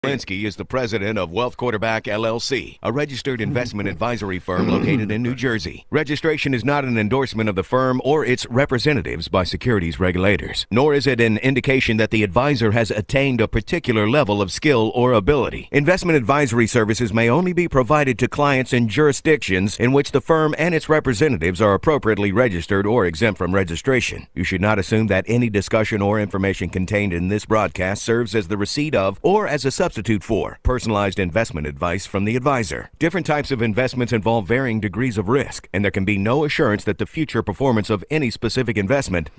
Jalinski is the president of Wealth Quarterback LLC, a registered investment advisory firm located in New Jersey. Registration is not an endorsement of the firm or its representatives by securities regulators, nor is it an indication that the advisor has attained a particular level of skill or ability. Investment advisory services may only be provided to clients in jurisdictions in which the firm and its representatives are appropriately registered or exempt from registration. You should not assume that any discussion or information contained in this broadcast serves as the receipt of or as a substitute for personalized investment advice from the advisor. Different types of investments involve varying degrees of risk, and there can be no assurance that the future performance of any specific investment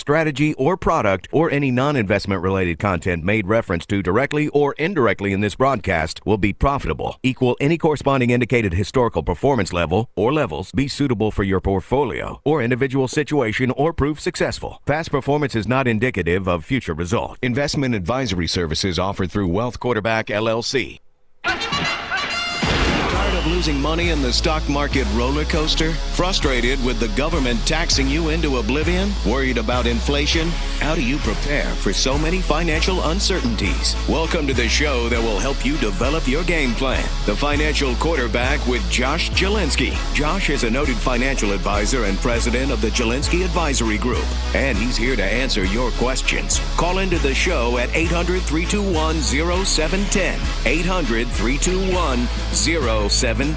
strategy, or product, or any non-investment related content made reference to directly or indirectly in this broadcast will be profitable, equal any corresponding indicated historical performance level or levels, be suitable for your portfolio or individual situation, or prove successful. Past performance is not indicative of future result. Investment advisory services offered through Wealth Quarterback LLC. Tired of losing money in the stock market roller coaster? Frustrated with the government taxing you into oblivion? Worried about inflation? How do you prepare for so many financial uncertainties? Welcome to the show that will help you develop your game plan. The Financial Quarterback with Josh Jalinski. Josh is a noted financial advisor and president of the Jalinski Advisory Group, and he's here to answer your questions. Call into the show at 800-321-0710. 800-321-0710.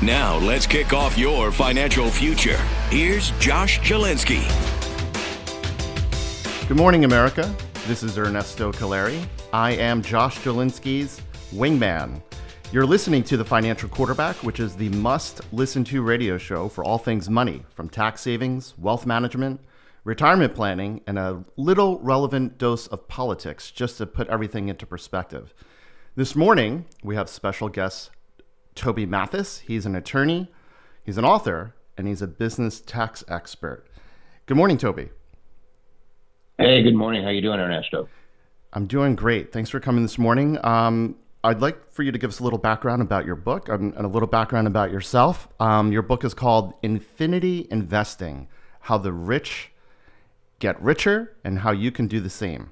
Now, let's kick off your financial future. Here's Josh Jalinski. Good morning, America. This is Ernesto Caleri. I am Josh Jalinski's wingman. You're listening to The Financial Quarterback, which is the must-listen-to radio show for all things money, from tax savings, wealth management, retirement planning, and a little relevant dose of politics, just to put everything into perspective. This morning, we have special guest Toby Mathis. He's an attorney, he's an author, and he's a business tax expert. Good morning, Toby. Hey, good morning. How you doing, Ernesto? I'm doing great. Thanks for coming this morning. I'd like for you to give us a little background about your book and a little background about yourself. Your book is called Infinity Investing: How the Rich Get Richer and How You Can Do the Same.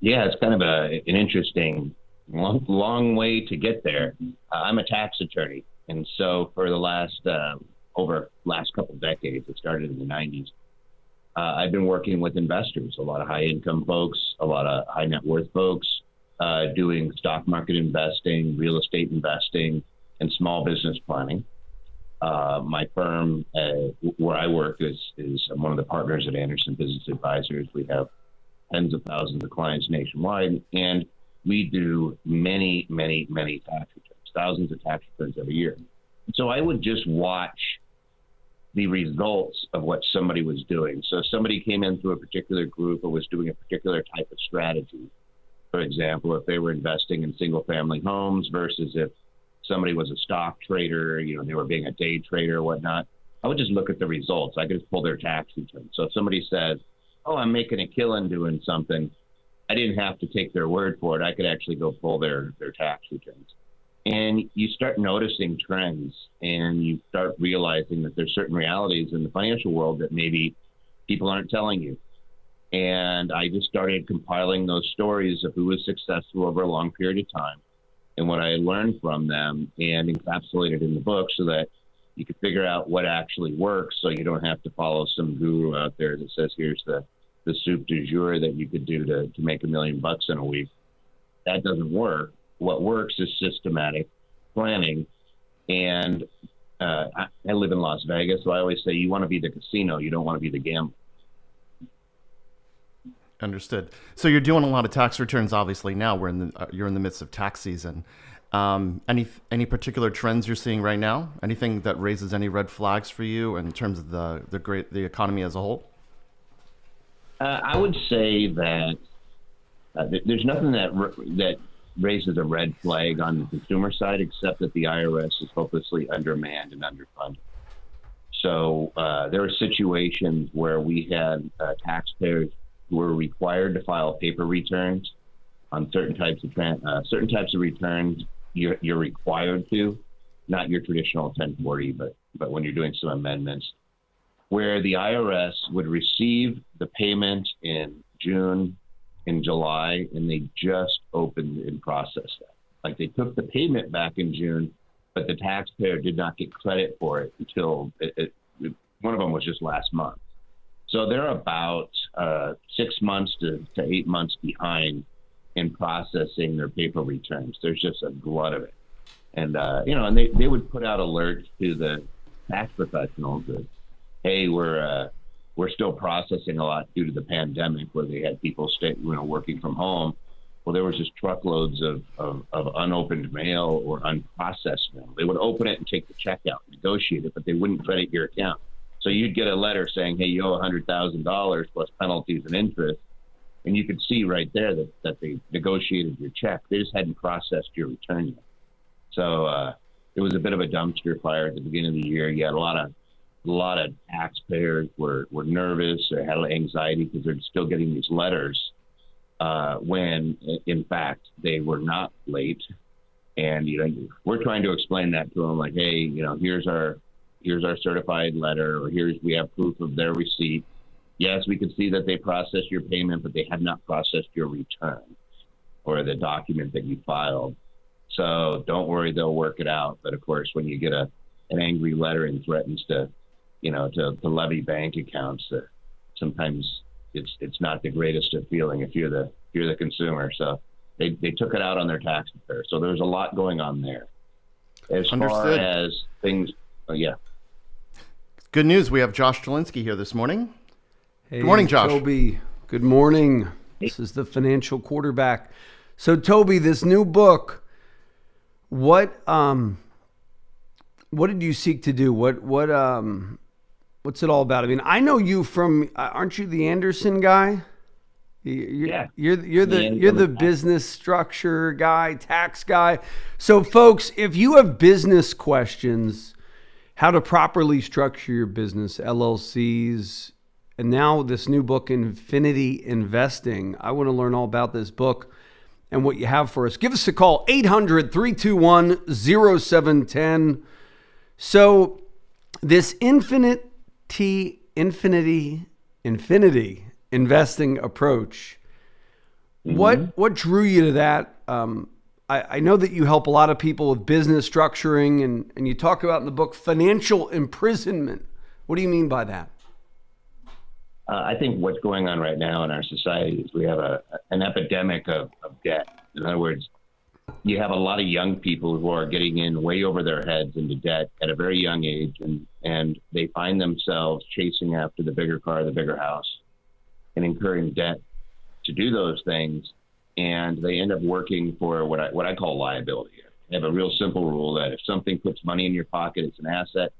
Yeah, it's kind of an interesting, long way to get there. I'm a tax attorney, and so for the last couple of decades, it started in the 90s, I've been working with investors, a lot of high-income folks, a lot of high-net worth folks, doing stock market investing, real estate investing, and small business planning. My firm, where I work, is one of the partners at Anderson Business Advisors. We have tens of thousands of clients nationwide, and we do many, many, many tax returns, thousands of tax returns every year. So I would just watch the results of what somebody was doing. So if somebody came in through a particular group or was doing a particular type of strategy, for example, if they were investing in single family homes versus if somebody was a stock trader, they were being a day trader or whatnot, I would just look at the results. I could just pull their tax return. So if somebody says, oh, I'm making a killing doing something, I didn't have to take their word for it. I could actually go pull their tax returns. And you start noticing trends, and you start realizing that there's certain realities in the financial world that maybe people aren't telling you. And I just started compiling those stories of who was successful over a long period of time and what I learned from them, and encapsulated in the book so that you could figure out what actually works, so you don't have to follow some guru out there that says, here's the soup du jour that you could do to make $1 million in a week. That doesn't work. What works is systematic planning. And I live in Las Vegas, so I always say you want to be the casino, you don't want to be the gambler. Understood. So you're doing a lot of tax returns, obviously. Now you're in the midst of tax season. Any particular trends you're seeing right now? Anything that raises any red flags for you in terms of the economy as a whole? I would say that there's nothing that raises a red flag on the consumer side, except that the IRS is hopelessly undermanned and underfunded. So there are situations where we had taxpayers who were required to file paper returns on certain types of returns. You're required to, not your traditional 1040, but when you're doing some amendments, where the IRS would receive the payment in June in July, and they just opened and processed that. Like they took the payment back in June, but the taxpayer did not get credit for it until one of them was just last month. So they're about 6 months to 8 months behind in processing their paper returns. There's just a glut of it. And, and they would put out alerts to the tax professionals that, hey, we're still processing a lot due to the pandemic, where they had people working from home. Well, there was just truckloads of unopened mail or unprocessed mail. They would open it and take the check out, negotiate it, but they wouldn't credit your account. So you'd get a letter saying, hey, you owe $100,000 plus penalties and interest. And you could see right there that they negotiated your check. They just hadn't processed your return yet. So it was a bit of a dumpster fire at the beginning of the year. You had a lot of taxpayers were nervous or had anxiety because they're still getting these letters when in fact they were not late. And we're trying to explain that to them, like, hey, here's our certified letter, or we have proof of their receipt. Yes, we can see that they processed your payment, but they have not processed your return or the document that you filed. So don't worry, they'll work it out. But of course, when you get an angry letter and threatens to levy bank accounts, sometimes it's not the greatest of feeling if you're the consumer. So they took it out on their taxpayer. So there's a lot going on there. As Understood. far as things, yeah. Good news. We have Josh Jalinski here this morning. Hey, good morning, Josh. Toby. Good morning. This is the Financial Quarterback. So, Toby, this new book, what did you seek to do? What's it all about? I mean, I know you from, aren't you the Anderson guy? Yeah. You're the business structure guy, tax guy. So, folks, if you have business questions, how to properly structure your business, LLCs, and now this new book, Infinity Investing. I want to learn all about this book and what you have for us. Give us a call, 800-321-0710. So this infinity investing approach, what drew you to that? I know that you help a lot of people with business structuring, and you talk about in the book financial imprisonment. What do you mean by that? I think what's going on right now in our society is we have an epidemic of debt. In other words, you have a lot of young people who are getting in way over their heads into debt at a very young age, and they find themselves chasing after the bigger car, the bigger house, and incurring debt to do those things. And they end up working for what I call liability. I have a real simple rule that if something puts money in your pocket, it's an asset.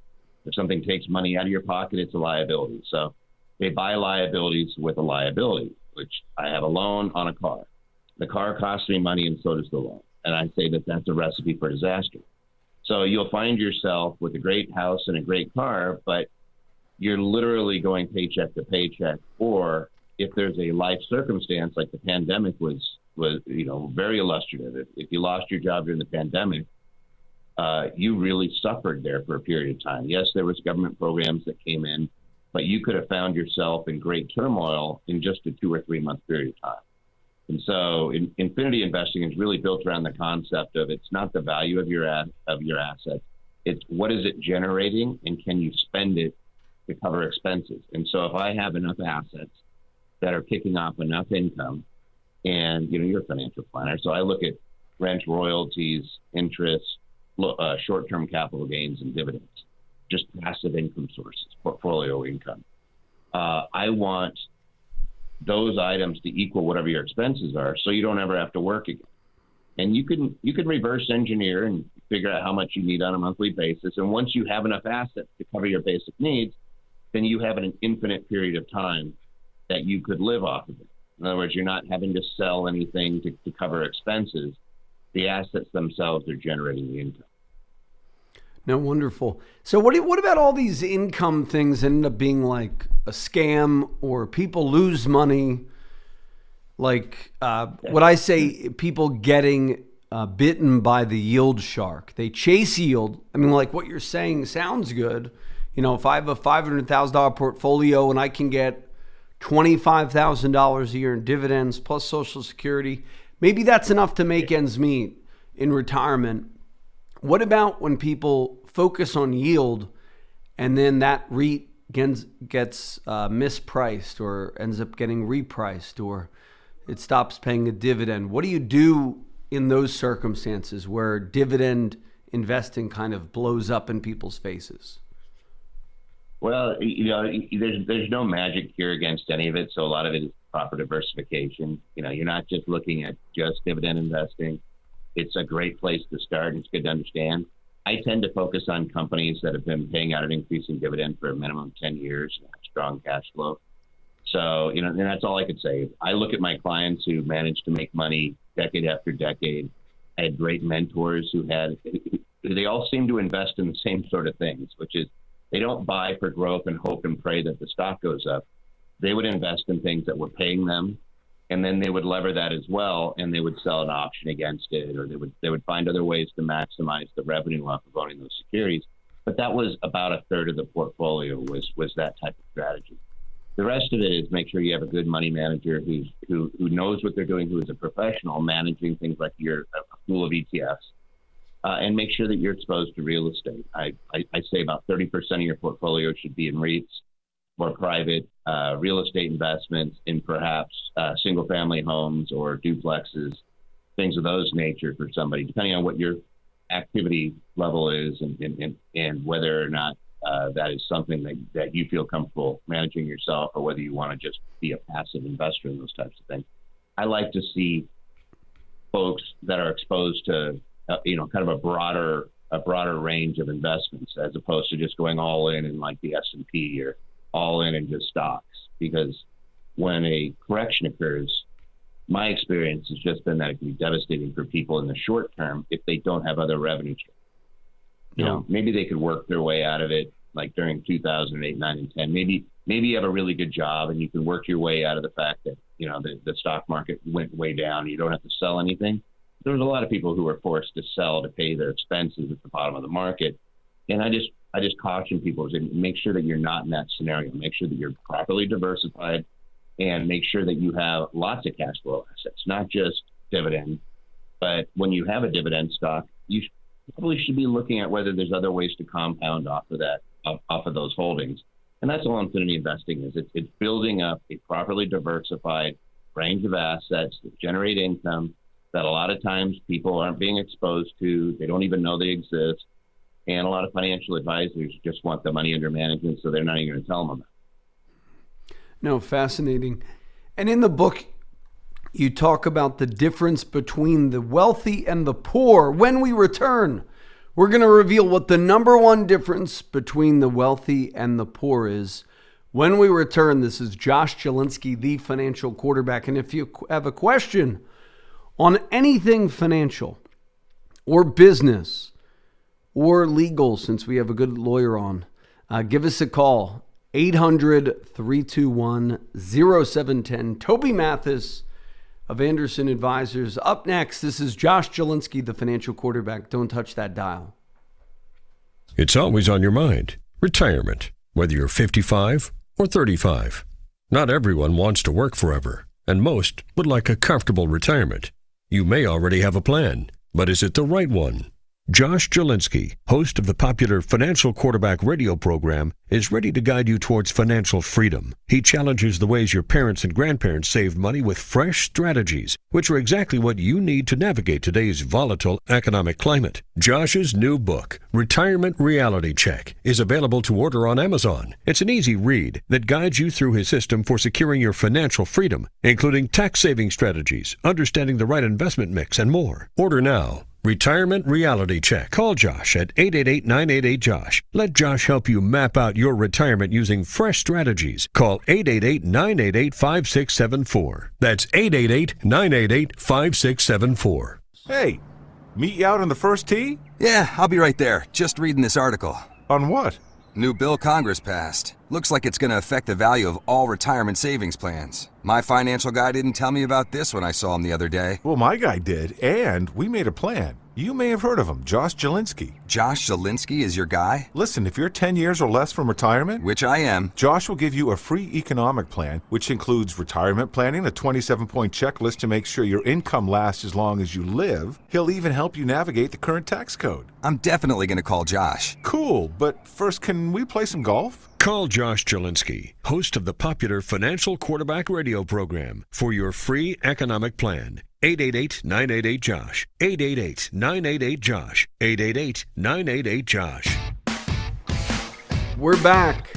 If something takes money out of your pocket, it's a liability. So they buy liabilities with a liability, which I have a loan on a car. The car costs me money, and so does the loan. And I say that that's a recipe for disaster. So you'll find yourself with a great house and a great car, but you're literally going paycheck to paycheck. Or if there's a life circumstance like the pandemic was very illustrative. If you lost your job during the pandemic, you really suffered there for a period of time. Yes, there was government programs that came in, but you could have found yourself in great turmoil in just a 2 or 3 month period of time. And so infinity investing is really built around the concept of it's not the value of your assets. It's what is it generating, and can you spend it to cover expenses? And so if I have enough assets that are kicking off enough income, and you're a financial planner, so I look at rent, royalties, interest, short-term capital gains, and dividends, just passive income sources, portfolio income. I want those items to equal whatever your expenses are, so you don't ever have to work again. And you can reverse engineer and figure out how much you need on a monthly basis. And once you have enough assets to cover your basic needs, then you have an infinite period of time that you could live off of it. In other words, you're not having to sell anything to cover expenses. The assets themselves are generating the income. No, wonderful. So what about all these income things end up being like a scam, or people lose money? Like what I say, people getting bitten by the yield shark. They chase yield. I mean, like what you're saying sounds good. If I have a $500,000 portfolio and I can get $25,000 a year in dividends plus Social Security. Maybe that's enough to make ends meet in retirement. What about when people focus on yield and then that REIT gets mispriced or ends up getting repriced or it stops paying a dividend? What do you do in those circumstances where dividend investing kind of blows up in people's faces? Well, there's no magic cure against any of it. So a lot of it is proper diversification. You're not just looking at just dividend investing. It's a great place to start, and it's good to understand. I tend to focus on companies that have been paying out an increasing dividend for a minimum of 10 years, and have strong cash flow. So, and that's all I could say. I look at my clients who managed to make money decade after decade. I had great mentors they all seem to invest in the same sort of things, which is they don't buy for growth and hope and pray that the stock goes up. They would invest in things that were paying them, and then they would lever that as well, and they would sell an option against it, or they would find other ways to maximize the revenue off of owning those securities. But that was about a third of the portfolio was that type of strategy. The rest of it is make sure you have a good money manager who knows what they're doing, who is a professional managing things like a pool of ETFs, and make sure that you're exposed to real estate. I say about 30% of your portfolio should be in REITs or private real estate investments in perhaps single-family homes or duplexes, things of those nature for somebody, depending on what your activity level is and whether or not that is something that you feel comfortable managing yourself, or whether you want to just be a passive investor in those types of things. I like to see folks that are exposed to kind of a broader range of investments, as opposed to just going all in like the S&P or all in just stocks. Because when a correction occurs, my experience has just been that it can be devastating for people in the short term if they don't have other revenue streams. Maybe they could work their way out of it, like during 2008, 9, and 10. Maybe you have a really good job and you can work your way out of the fact that the stock market went way down. You don't have to sell anything. There's a lot of people who are forced to sell to pay their expenses at the bottom of the market, and I just caution people to make sure that you're not in that scenario. Make sure that you're properly diversified, and make sure that you have lots of cash flow assets, not just dividend. But when you have a dividend stock, you probably should be looking at whether there's other ways to compound off of those holdings. And that's all infinity investing is. It's building up a properly diversified range of assets that generate income that a lot of times people aren't being exposed to. They don't even know they exist. And a lot of financial advisors just want the money under management, so they're not even going to tell them about it. No, fascinating. And in the book, you talk about the difference between the wealthy and the poor. When we return, we're going to reveal what the number one difference between the wealthy and the poor is. When we return, this is Josh Jalinski, the Financial Quarterback. And if you have a question on anything financial or business or legal, since we have a good lawyer on, give us a call, 800-321-0710. Toby Mathis of Anderson Advisors. Up next, this is Josh Jalinski, the Financial Quarterback. Don't touch that dial. It's always on your mind. Retirement, whether you're 55 or 35. Not everyone wants to work forever, and most would like a comfortable retirement. You may already have a plan, but is it the right one? Josh Jalinski, host of the popular Financial Quarterback radio program, is ready to guide you towards financial freedom. He challenges the ways your parents and grandparents saved money with fresh strategies, which are exactly what you need to navigate today's volatile economic climate. Josh's new book, Retirement Reality Check, is available to order on Amazon. It's an easy read that guides you through his system for securing your financial freedom, including tax-saving strategies, understanding the right investment mix, and more. Order now. Retirement Reality Check. Call Josh at 888-988-JOSH. Let Josh help you map out your retirement using fresh strategies. Call 888-988-5674. That's 888-988-5674. Hey, meet you out on the first tee? Yeah, I'll be right there. Just reading this article. On what? New bill Congress passed. Looks like it's going to affect the value of all retirement savings plans. My financial guy didn't tell me about this when I saw him the other day. Well, my guy did, and we made a plan. You may have heard of him, Josh Jalinski. Josh Jalinski is your guy? Listen, if you're 10 years or less from retirement, Which I am. Josh will give you a free economic plan, which includes retirement planning, a 27-point checklist to make sure your income lasts as long as you live. He'll even help you navigate the current tax code. I'm definitely going to call Josh. Cool, but first, can we play some golf? Call Josh Jalinski, host of the popular Financial Quarterback radio program, for your free economic plan. 888-988-JOSH. 888-988-JOSH. 888-988-JOSH. We're back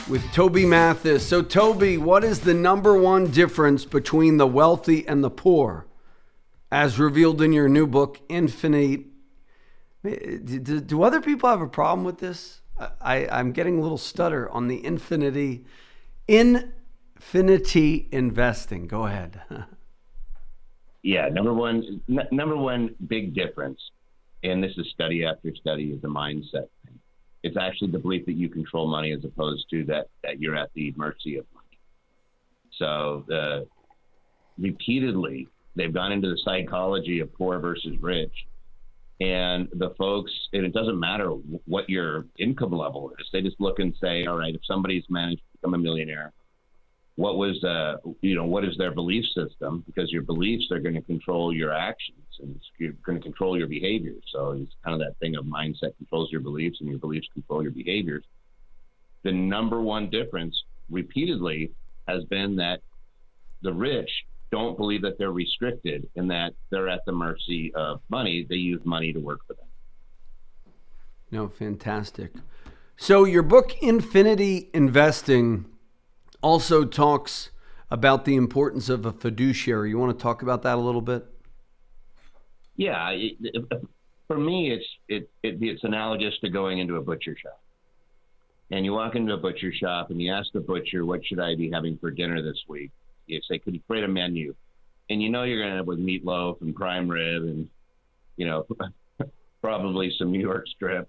with Toby Mathis. So, Toby, what is the number one difference between the wealthy and the poor, as revealed in your new book, Infinite? Do other people have a problem with this? I'm getting a little stutter on the infinity investing. Go ahead. Yeah, number one big difference, and this is study after study, is the mindset thing. It's actually the belief that you control money as opposed to that you're at the mercy of money. So repeatedly, they've gone into the psychology of poor versus rich. And the folks, and it doesn't matter what your income level is. They just look and say, all right, if somebody's managed to become a millionaire, what is their belief system? Because your beliefs are going to control your actions and you're going to control your behaviors. So it's kind of that thing of mindset controls your beliefs and your beliefs control your behaviors. The number one difference repeatedly has been that the rich don't believe that they're restricted and that they're at the mercy of money. They use money to work for them. No, fantastic. So your book, Infinity Investing, also talks about the importance of a fiduciary. You want to talk about that a little bit? Yeah, for me, it's analogous to going into a butcher shop. And you walk into a butcher shop and you ask the butcher, what should I be having for dinner this week? You say, could you create a menu? And you know you're going to end up with meatloaf and prime rib and, probably some New York strip.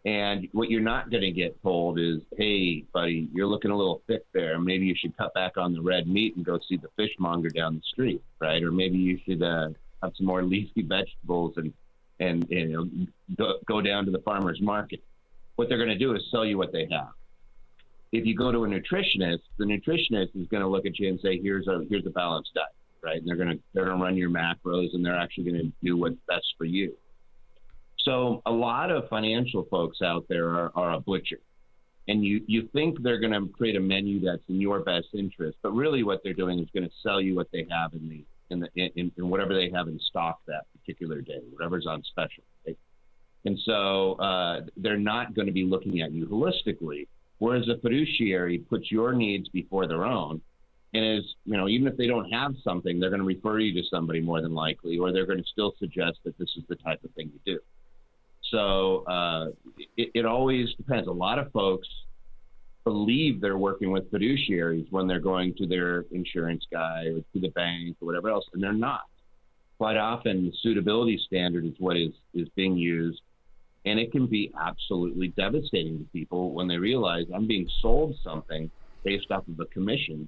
And what you're not going to get told is, hey, buddy, you're looking a little thick there. Maybe you should cut back on the red meat and go see the fishmonger down the street, right? Or maybe you should have some more leafy vegetables and go down to the farmer's market. What they're going to do is sell you what they have. If you go to a nutritionist, the nutritionist is going to look at you and say, here's a balanced diet, right? And they're going to run your macros and they're actually going to do what's best for you. So a lot of financial folks out there are a butcher, and you think they're going to create a menu that's in your best interest, but really what they're doing is going to sell you what they have in whatever they have in stock that particular day, whatever's on special. Right? And so they're not going to be looking at you holistically. Whereas a fiduciary puts your needs before their own, and even if they don't have something, they're going to refer you to somebody more than likely, or they're going to still suggest that this is the type of thing you do. So it always depends. A lot of folks believe they're working with fiduciaries when they're going to their insurance guy or to the bank or whatever else, and they're not. Quite often, the suitability standard is what is being used. And it can be absolutely devastating to people when they realize I'm being sold something based off of a commission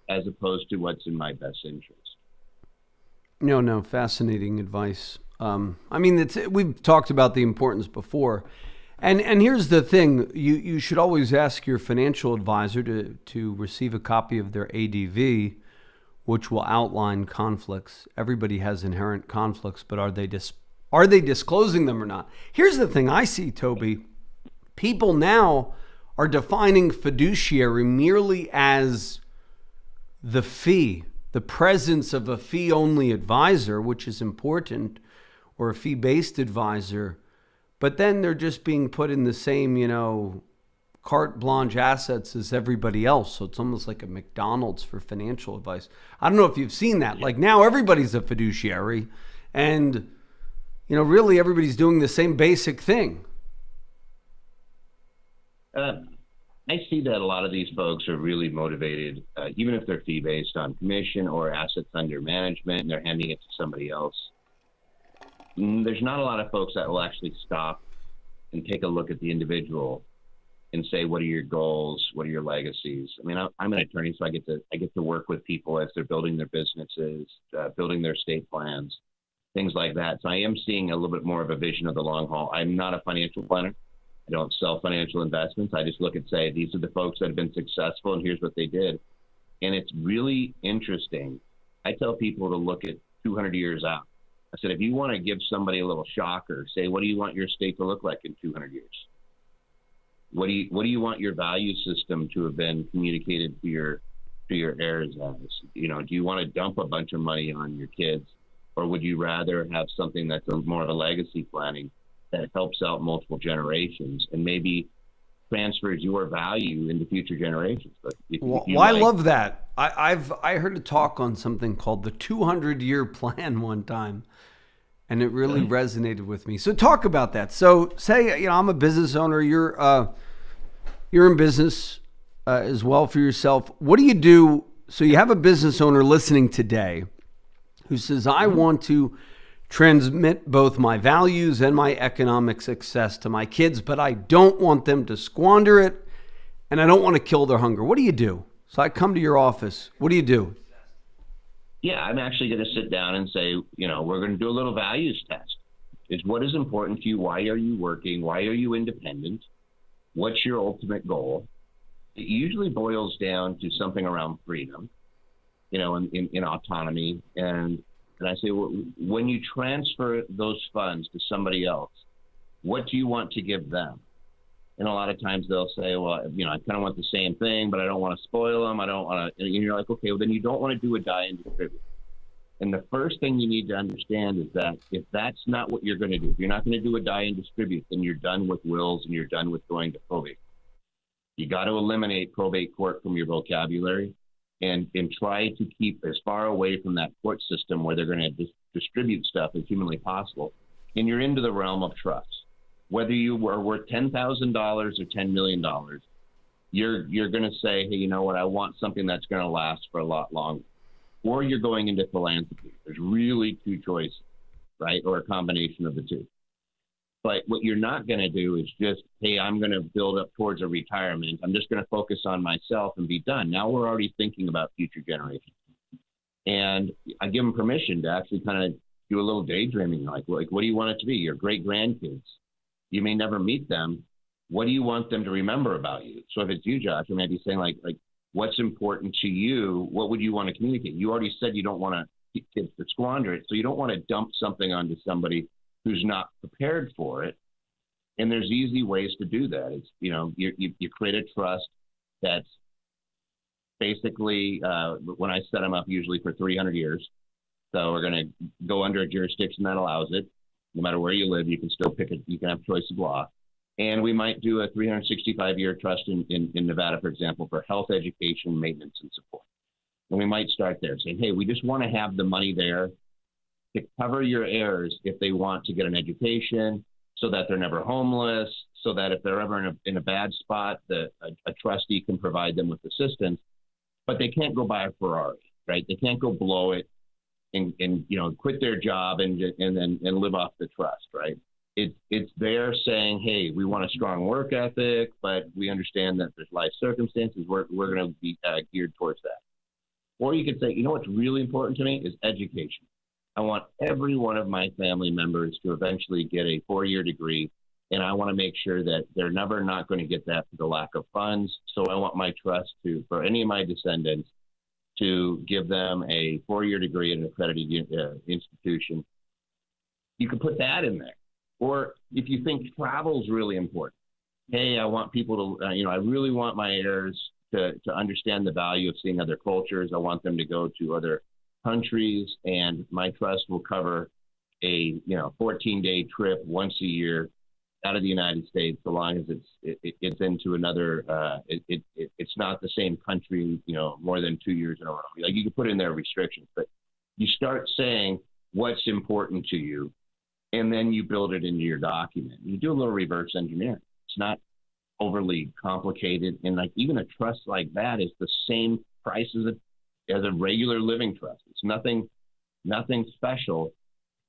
as opposed to what's in my best interest. No, fascinating advice. We've talked about the importance before. And here's the thing. You should always ask your financial advisor to receive a copy of their ADV, which will outline conflicts. Everybody has inherent conflicts, but are they disclosing them or not? Here's the thing I see, Toby. People now are defining fiduciary merely as the fee, the presence of a fee-only advisor, which is important, or a fee-based advisor. But then they're just being put in the same, carte blanche assets as everybody else. So it's almost like a McDonald's for financial advice. I don't know if you've seen that. Like now everybody's a fiduciary, and really everybody's doing the same basic thing. I see that a lot of these folks are really motivated, even if they're fee-based on commission or assets under management, and they're handing it to somebody else. There's not a lot of folks that will actually stop and take a look at the individual and say, what are your goals? What are your legacies? I mean, I'm an attorney, so I get to work with people as they're building their businesses, building their estate plans. things like that. So I am seeing a little bit more of a vision of the long haul. I'm not a financial planner. I don't sell financial investments. I just look and say, these are the folks that have been successful and here's what they did. And it's really interesting. I tell people to look at 200 years out. I said, if you want to give somebody a little shocker, say, what do you want your state to look like in 200 years? What do you want your value system to have been communicated to your heirs as? You know, do you want to dump a bunch of money on your kids, or would you rather have something that's more of a legacy planning that helps out multiple generations and maybe transfers your value into future generations? But I love that. I heard a talk on something called the 200-year plan one time, and it really resonated with me. So talk about that. So say, you know, I'm a business owner. You're in business as well for yourself. What do you do? So you have a business owner listening today who says, I want to transmit both my values and my economic success to my kids, but I don't want them to squander it, and I don't want to kill their hunger. What do you do? So I come to your office. What do you do? Yeah, I'm actually going to sit down and say, you know, we're going to do a little values test. Is what is important to you? Why are you working? Why are you independent? What's your ultimate goal? It usually boils down to something around freedom, you know, in autonomy. And I say, well, when you transfer those funds to somebody else, what do you want to give them? And a lot of times they'll say, well, you know, I kind of want the same thing, but I don't want to spoil them. I don't want to, and you're like, okay, well, then you don't want to do a die and distribute. And the first thing you need to understand is that if that's not what you're going to do, if you're not going to do a die and distribute, then you're done with wills and you're done with going to probate. You got to eliminate probate court from your vocabulary and try to keep as far away from that court system where they're going to distribute stuff as humanly possible. And you're into the realm of trust. Whether you were worth $10,000 or $10 million, you're going to say, hey, you know what? I want something that's going to last for a lot longer. Or you're going into philanthropy. There's really two choices, right? Or a combination of the two. But what you're not going to do is just, hey, I'm going to build up towards a retirement. I'm just going to focus on myself and be done. Now we're already thinking about future generations. And I give them permission to actually kind of do a little daydreaming. Like, what do you want it to be? Your great grandkids. You may never meet them. What do you want them to remember about you? So if it's you, Josh, you may be saying like what's important to you? What would you want to communicate? You already said you don't want kids to squander it. So you don't want to dump something onto somebody who's not prepared for it. And there's easy ways to do that. It's, you know, you create a trust that's basically, when I set them up, usually for 300 years. So we're going to go under a jurisdiction that allows it. No matter where you live, you can still pick it. You can have choice of law. And we might do a 365-year trust in Nevada, for example, for health, education, maintenance, and support. And we might start there saying, hey, we just want to have the money there to cover your heirs if they want to get an education, so that they're never homeless, so that if they're ever in a bad spot, a trustee can provide them with assistance. But they can't go buy a Ferrari, right? They can't go blow it and you know, quit their job and live off the trust, right? It's there saying, hey, we want a strong work ethic, but we understand that there's life circumstances. We're going to be geared towards that. Or you could say, you know what's really important to me is education. I want every one of my family members to eventually get a 4-year degree, and I want to make sure that they're never not going to get that for the lack of funds. So I want my trust for any of my descendants to give them a 4-year degree at an accredited institution. You could put that in there. Or if you think travel is really important, hey, I want people to, I really want my heirs to understand the value of seeing other cultures. I want them to go to other countries, and my trust will cover a 14-day trip once a year out of the United States, so long as it's into another. It's not the same country, more than 2 years in a row. Like, you can put in there restrictions, but you start saying what's important to you, and then you build it into your document. You do a little reverse engineering. It's not overly complicated, and like even a trust like that is the same price as a regular living trust. It's nothing special.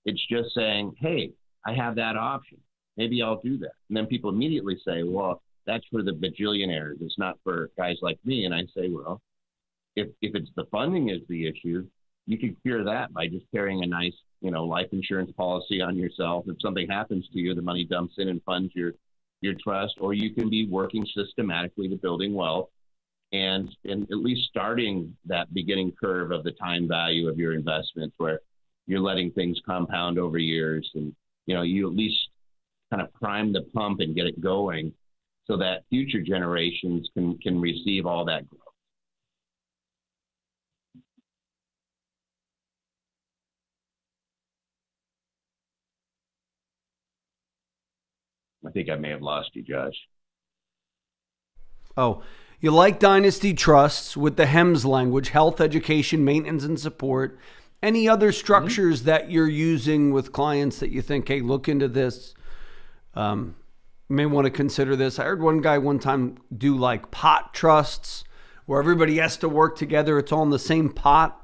It's just saying, hey, I have that option. Maybe I'll do that. And then people immediately say, well, that's for the bajillionaires. It's not for guys like me. And I say, well, if it's the funding is the issue, you could cure that by just carrying a nice, life insurance policy on yourself. If something happens to you, the money dumps in and funds your trust, or you can be working systematically to building wealth and at least starting that beginning curve of the time value of your investments, where you're letting things compound over years, and you at least kind of prime the pump and get it going so that future generations can receive all that growth. I think I may have lost you, Josh. Oh, you like dynasty trusts with the HEMS language, health, education, maintenance, and support. Any other structures that you're using with clients that you think, hey, look into this, you may want to consider this? I heard one guy one time do like pot trusts where everybody has to work together. It's all in the same pot.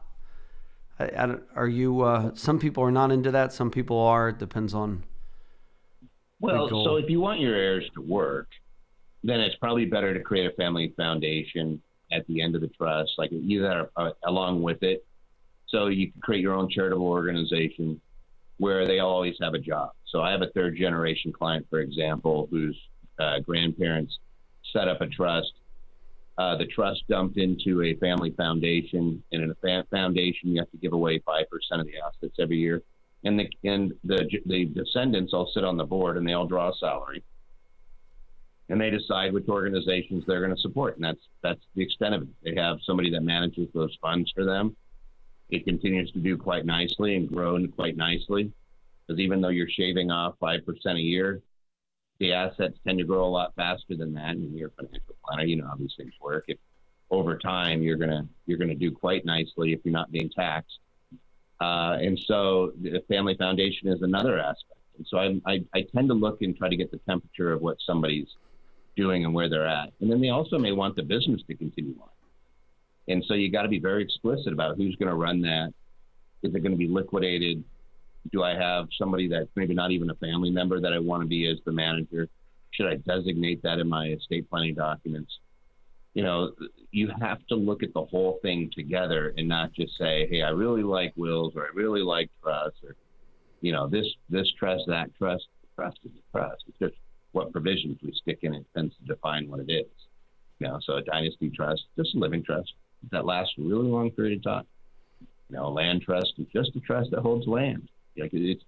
Are you, some people are not into that. Some people are. It depends on. Well, so if you want your heirs to work, then it's probably better to create a family foundation at the end of the trust, like either along with it. So you can create your own charitable organization where they always have a job. So I have a third generation client, for example, whose grandparents set up a trust. The trust dumped into a family foundation, and in a foundation, you have to give away 5% of the assets every year. And the descendants all sit on the board, and they all draw a salary, and they decide which organizations they're going to support. And that's the extent of it. They have somebody that manages those funds for them. It continues to do quite nicely and grow quite nicely, because even though you're shaving off 5% a year, the assets tend to grow a lot faster than that. And you're a financial planner, you know how these things work. If over time you're gonna do quite nicely if you're not being taxed. And so the family foundation is another aspect. And so I tend to look and try to get the temperature of what somebody's doing and where they're at. And then they also may want the business to continue on. And so you got to be very explicit about who's going to run that. Is it going to be liquidated? Do I have somebody that's maybe not even a family member that I want to be as the manager? Should I designate that in my estate planning documents? You have to look at the whole thing together and not just say, hey, I really like wills, or I really like trusts, or, this trust, that trust. The trust is a trust. It's just what provisions we stick in it tends to define what it is. So a dynasty trust, just a living trust that lasts a really long period of time. A land trust is just a trust that holds land. Like it's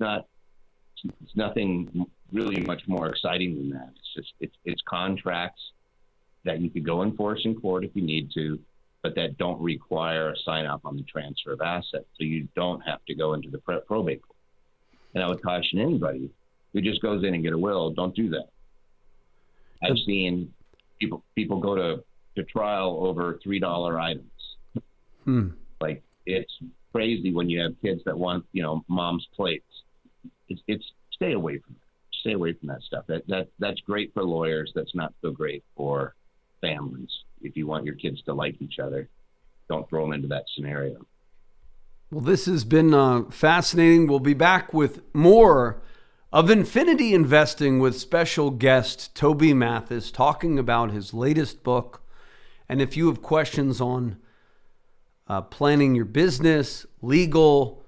nothing really much more exciting than that. It's contracts that you could go enforce in court if you need to, but that don't require a sign up on the transfer of assets. So you don't have to go into the probate court. And I would caution anybody who just goes in and get a will, don't do that. I've seen people go to trial over $3 items. Like, it's crazy when you have kids that want, mom's plates. It's stay away from that. Stay away from that stuff. That's great for lawyers. That's not so great for families. If you want your kids to like each other, don't throw them into that scenario. Well, this has been fascinating. We'll be back with more of Infinity Investing with special guest Toby Mathis, talking about his latest book. And if you have questions on planning your business, legal,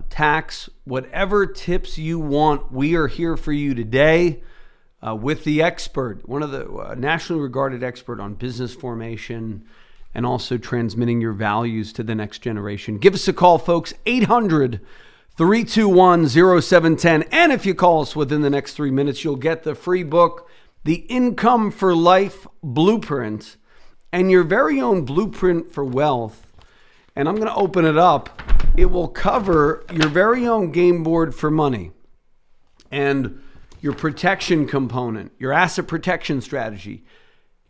tax, whatever tips you want, we are here for you today. With the expert, one of the nationally regarded expert on business formation and also transmitting your values to the next generation. Give us a call, folks, 800-321-0710. And if you call us within the next 3 minutes, you'll get the free book, The Income for Life Blueprint, and your very own blueprint for wealth. And I'm going to open it up. It will cover your very own game board for money and your protection component, your asset protection strategy,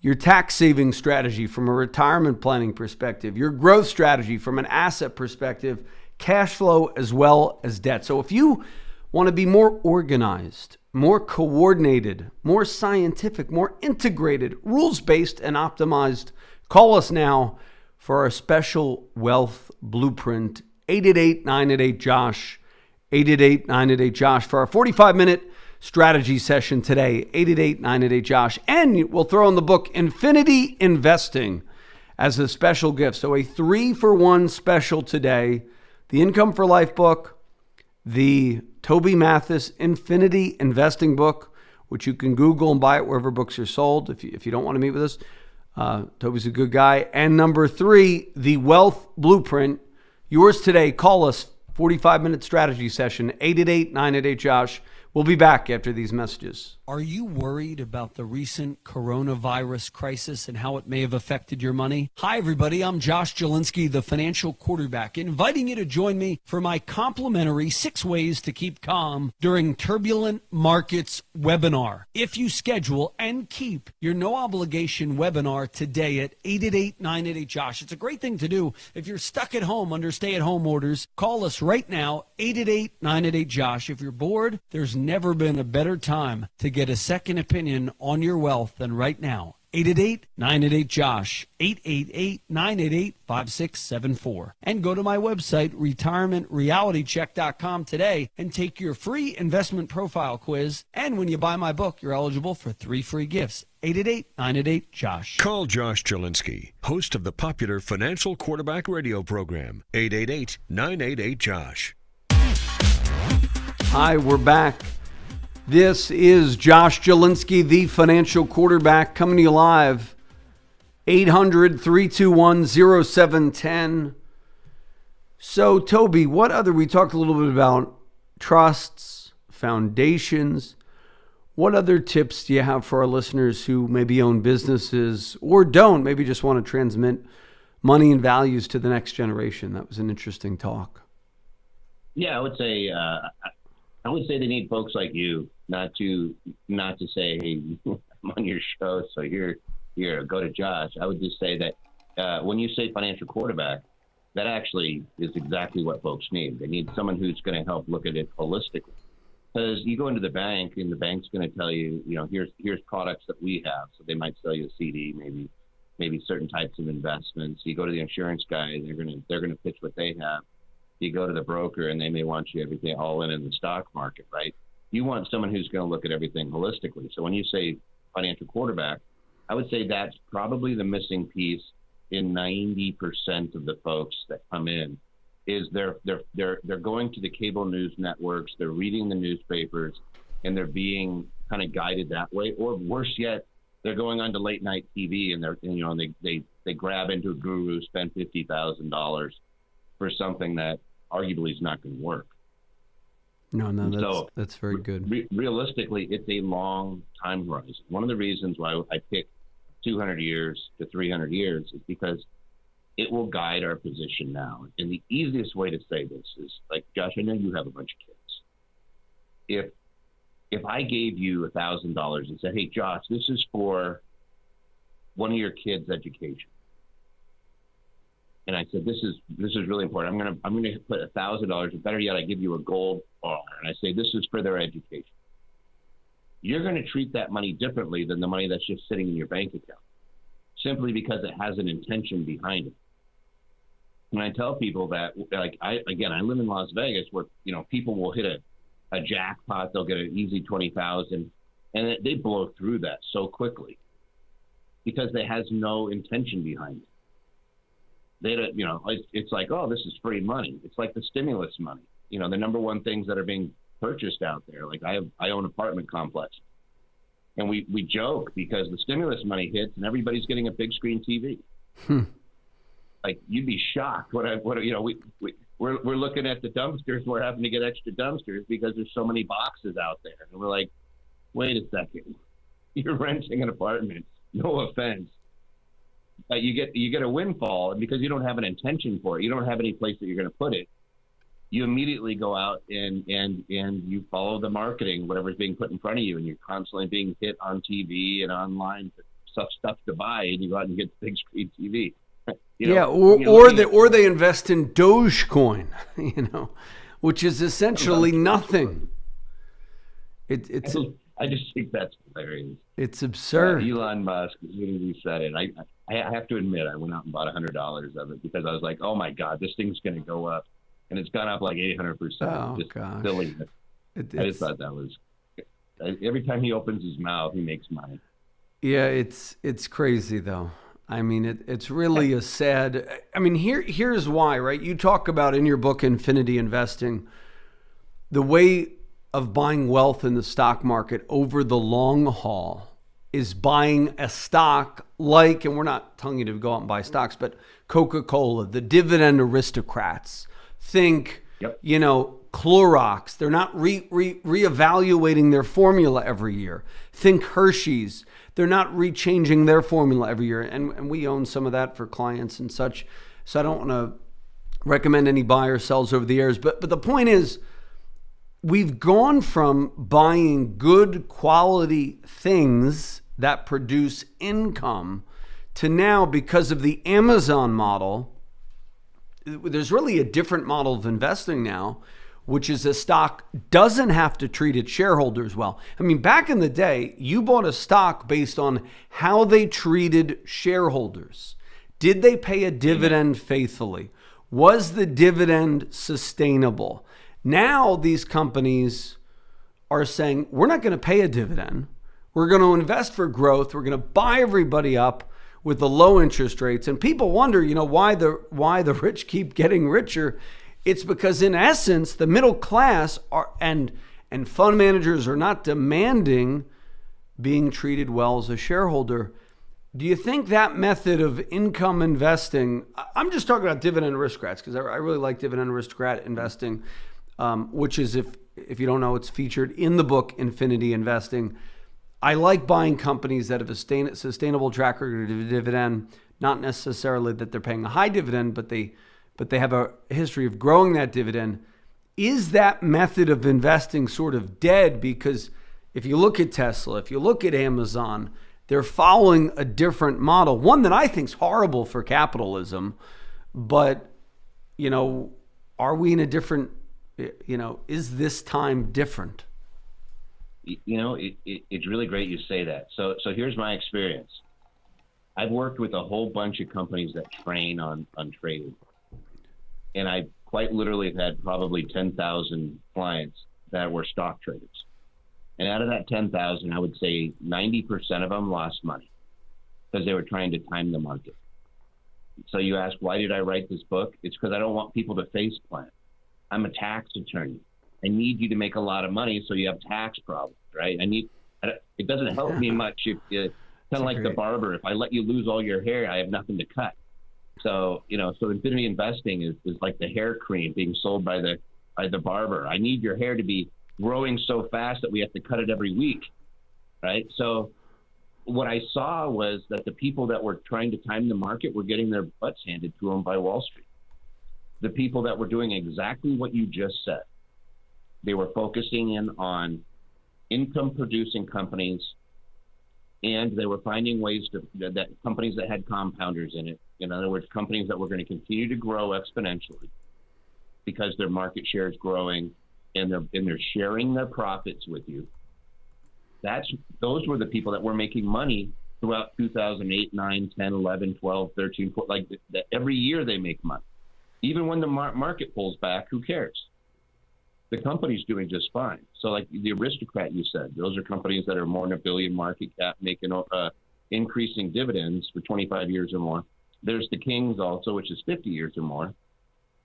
your tax saving strategy from a retirement planning perspective, your growth strategy from an asset perspective, cash flow, as well as debt. So if you want to be more organized, more coordinated, more scientific, more integrated, rules-based, and optimized, call us now for our special wealth blueprint, 888-988-JOSH, 888-988-JOSH, for our 45-minute strategy session today, 888-988-JOSH. And we'll throw in the book Infinity Investing as a special gift. So a 3-for-1 special today. The Income for Life book, the Toby Mathis Infinity Investing book, which you can Google and buy it wherever books are sold if you don't want to meet with us. Toby's a good guy. And number 3, the Wealth Blueprint. Yours today. Call us. 45-minute strategy session, 888-988-JOSH. We'll be back after these messages. Are you worried about the recent coronavirus crisis and how it may have affected your money? Hi, everybody. I'm Josh Jalinski, the Financial Quarterback, inviting you to join me for my complimentary 6 Ways to Keep Calm During Turbulent Markets webinar. If you schedule and keep your no-obligation webinar today at 888-988-JOSH. It's a great thing to do. If you're stuck at home under stay-at-home orders, call us right now, 888-988-JOSH. If you're bored, there's never been a better time to get a second opinion on your wealth than right now. 888-988-JOSH, 888-988-5674. And go to my website, retirementrealitycheck.com today and take your free investment profile quiz. And when you buy my book, you're eligible for 3 free gifts. 888-988-JOSH. Call Josh Jalinski, host of the popular Financial Quarterback radio program. 888-988-JOSH. Hi, we're back. This is Josh Jalinski, the Financial Quarterback, coming to you live, 800-321-0710. So, Toby, we talked a little bit about trusts, foundations. What other tips do you have for our listeners who maybe own businesses or don't, maybe just want to transmit money and values to the next generation? That was an interesting talk. Yeah, I would say they need folks like you, not to say, hey, I'm on your show, so here, go to Josh. I would just say that when you say financial quarterback, that actually is exactly what folks need. They need someone who's going to help look at it holistically. Because you go into the bank, and the bank's going to tell you, here's products that we have. So they might sell you a CD, maybe certain types of investments. You go to the insurance guy, they're going to pitch what they have. You go to the broker and they may want you everything all in the stock market, right? You want someone who's going to look at everything holistically. So when you say financial quarterback, I would say that's probably the missing piece in 90% of the folks that come in. Is they're going to the cable news networks, they're reading the newspapers, and they're being kind of guided that way. Or worse yet, they're going on to late night TV and they grab into a guru, spend $50,000 for something that arguably is not going to work. That's very good. Realistically, it's a long time horizon. One of the reasons why I picked 200 years to 300 years is because it will guide our position now. And the easiest way to say this is, like, Josh, I know you have a bunch of kids. If I gave you $1,000 and said, hey, Josh, this is for one of your kids' education. And I said, this is really important. I'm gonna put $1,000, or better yet, I give you a gold bar, and I say, this is for their education. You're going to treat that money differently than the money that's just sitting in your bank account, simply because it has an intention behind it. And I tell people that, like, I live in Las Vegas, where people will hit a jackpot, they'll get an easy 20,000, and they blow through that so quickly because it has no intention behind it. They don't, it's like, oh, this is free money. It's like the stimulus money. The number one things that are being purchased out there. Like I own apartment complex, and we joke because the stimulus money hits and everybody's getting a big screen TV. Like, you'd be shocked. We're looking at the dumpsters. We're having to get extra dumpsters because there's so many boxes out there, and we're like, wait a second, you're renting an apartment. No offense. You get a windfall, and because you don't have an intention for it, you don't have any place that you're going to put it, you immediately go out and you follow the marketing, whatever's being put in front of you, and you're constantly being hit on TV and online for stuff to buy, and you go out and get the big screen TV. Or they invest in Dogecoin, which is essentially nothing. I just think that's hilarious. It's absurd. Elon Musk, as soon as he said it, I have to admit, I went out and bought $100 of it because I was like, oh my God, this thing's going to go up. And it's gone up like 800%. Oh, just gosh. Silliness. I just thought that was, every time he opens his mouth, he makes money. Yeah, it's crazy though. I mean, it's really a sad, here's why, right? You talk about in your book, Infinity Investing, the way of buying wealth in the stock market over the long haul is buying a stock like, and we're not telling you to go out and buy stocks, but Coca-Cola, the dividend aristocrats. Think, Clorox. They're not reevaluating their formula every year. Think Hershey's. They're not rechanging their formula every year. And we own some of that for clients and such. So I don't want to recommend any buy or sells over the years. But the point is, we've gone from buying good quality things that produce income to now, because of the Amazon model, there's really a different model of investing now, which is a stock doesn't have to treat its shareholders well. I mean, back in the day, you bought a stock based on how they treated shareholders. Did they pay a dividend faithfully? Was the dividend sustainable? Now these companies are saying, we're not going to pay a dividend. We're going to invest for growth. We're going to buy everybody up with the low interest rates. And people wonder, why the rich keep getting richer. It's because, in essence, the middle class and fund managers are not demanding being treated well as a shareholder. Do you think that method of income investing, I'm just talking about dividend aristocrats, because I really like dividend aristocrat investing, which is, if you don't know, it's featured in the book Infinity Investing. I like buying companies that have a sustainable track record of dividend, not necessarily that they're paying a high dividend, but they have a history of growing that dividend. Is that method of investing sort of dead? Because if you look at Tesla, if you look at Amazon, they're following a different model, one that I think is horrible for capitalism. But, are we in a different, is this time different? It's really great you say that. So here's my experience. I've worked with a whole bunch of companies that train on trading. And I quite literally have had probably 10,000 clients that were stock traders. And out of that 10,000, I would say 90% of them lost money because they were trying to time the market. So you ask, why did I write this book? It's because I don't want people to face plan. I'm a tax attorney. I need you to make a lot of money so you have tax problems, right? It doesn't help me much if kind of like the barber. If I let you lose all your hair, I have nothing to cut. So, so Infinity Investing is like the hair cream being sold by the barber. I need your hair to be growing so fast that we have to cut it every week, right? So what I saw was that the people that were trying to time the market were getting their butts handed to them by Wall Street. The people that were doing exactly what you just said, they were focusing in on income producing companies, and they were finding ways that companies that had compounders in it. In other words, companies that were going to continue to grow exponentially because their market share is growing and they're sharing their profits with you. Those were the people that were making money throughout 2008, 9, 10, 11, 12, 13, 14, every year they make money. Even when the market pulls back, who cares? The company's doing just fine. So like the aristocrat you said, those are companies that are more than $1 billion market cap, making increasing dividends for 25 years or more. There's the Kings also, which is 50 years or more.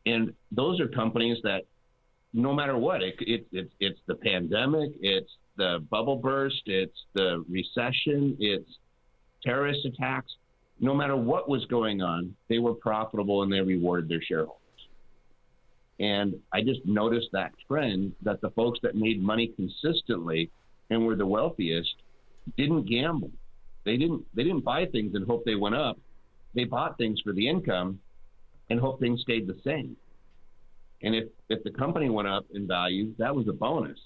And those are companies that no matter what, it's the pandemic, it's the bubble burst, it's the recession, it's terrorist attacks. No matter what was going on, they were profitable and they rewarded their shareholders. And I just noticed that trend that the folks that made money consistently and were the wealthiest didn't gamble. They didn't buy things and hope they went up. They bought things for the income and hoped things stayed the same. And if the company went up in value, that was a bonus.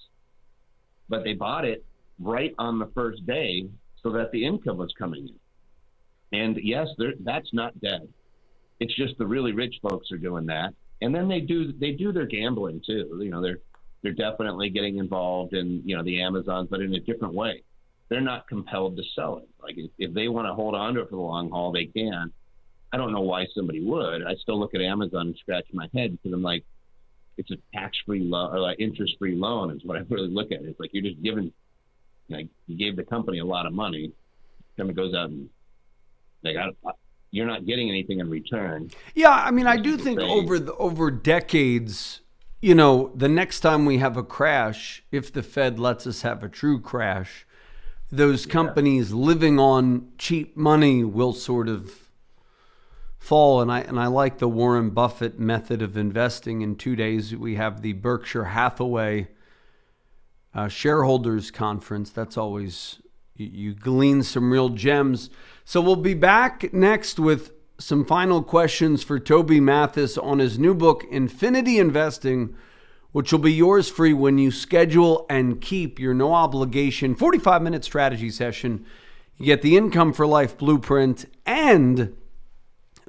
But they bought it right on the first day so that the income was coming in. And yes, that's not dead. It's just the really rich folks are doing that. And then they do their gambling too. They're definitely getting involved in, the Amazons, but in a different way. They're not compelled to sell it. Like if they want to hold on to it for the long haul, they can. I don't know why somebody would. I still look at Amazon and scratch my head because I'm like, it's a tax-free loan or like interest-free loan is what I really look at. It's like you're just giving, you gave the company a lot of money. Company goes out and you're not getting anything in return. Yeah, I mean, I do think over decades, you know, the next time we have a crash, if the Fed lets us have a true crash, those companies living on cheap money will sort of fall. And I like the Warren Buffett method of investing. In 2 days, we have the Berkshire Hathaway shareholders conference. That's always, you glean some real gems. So we'll be back next with some final questions for Toby Mathis on his new book, Infinity Investing, which will be yours free when you schedule and keep your no obligation 45-minute strategy session. You get the Income for Life blueprint and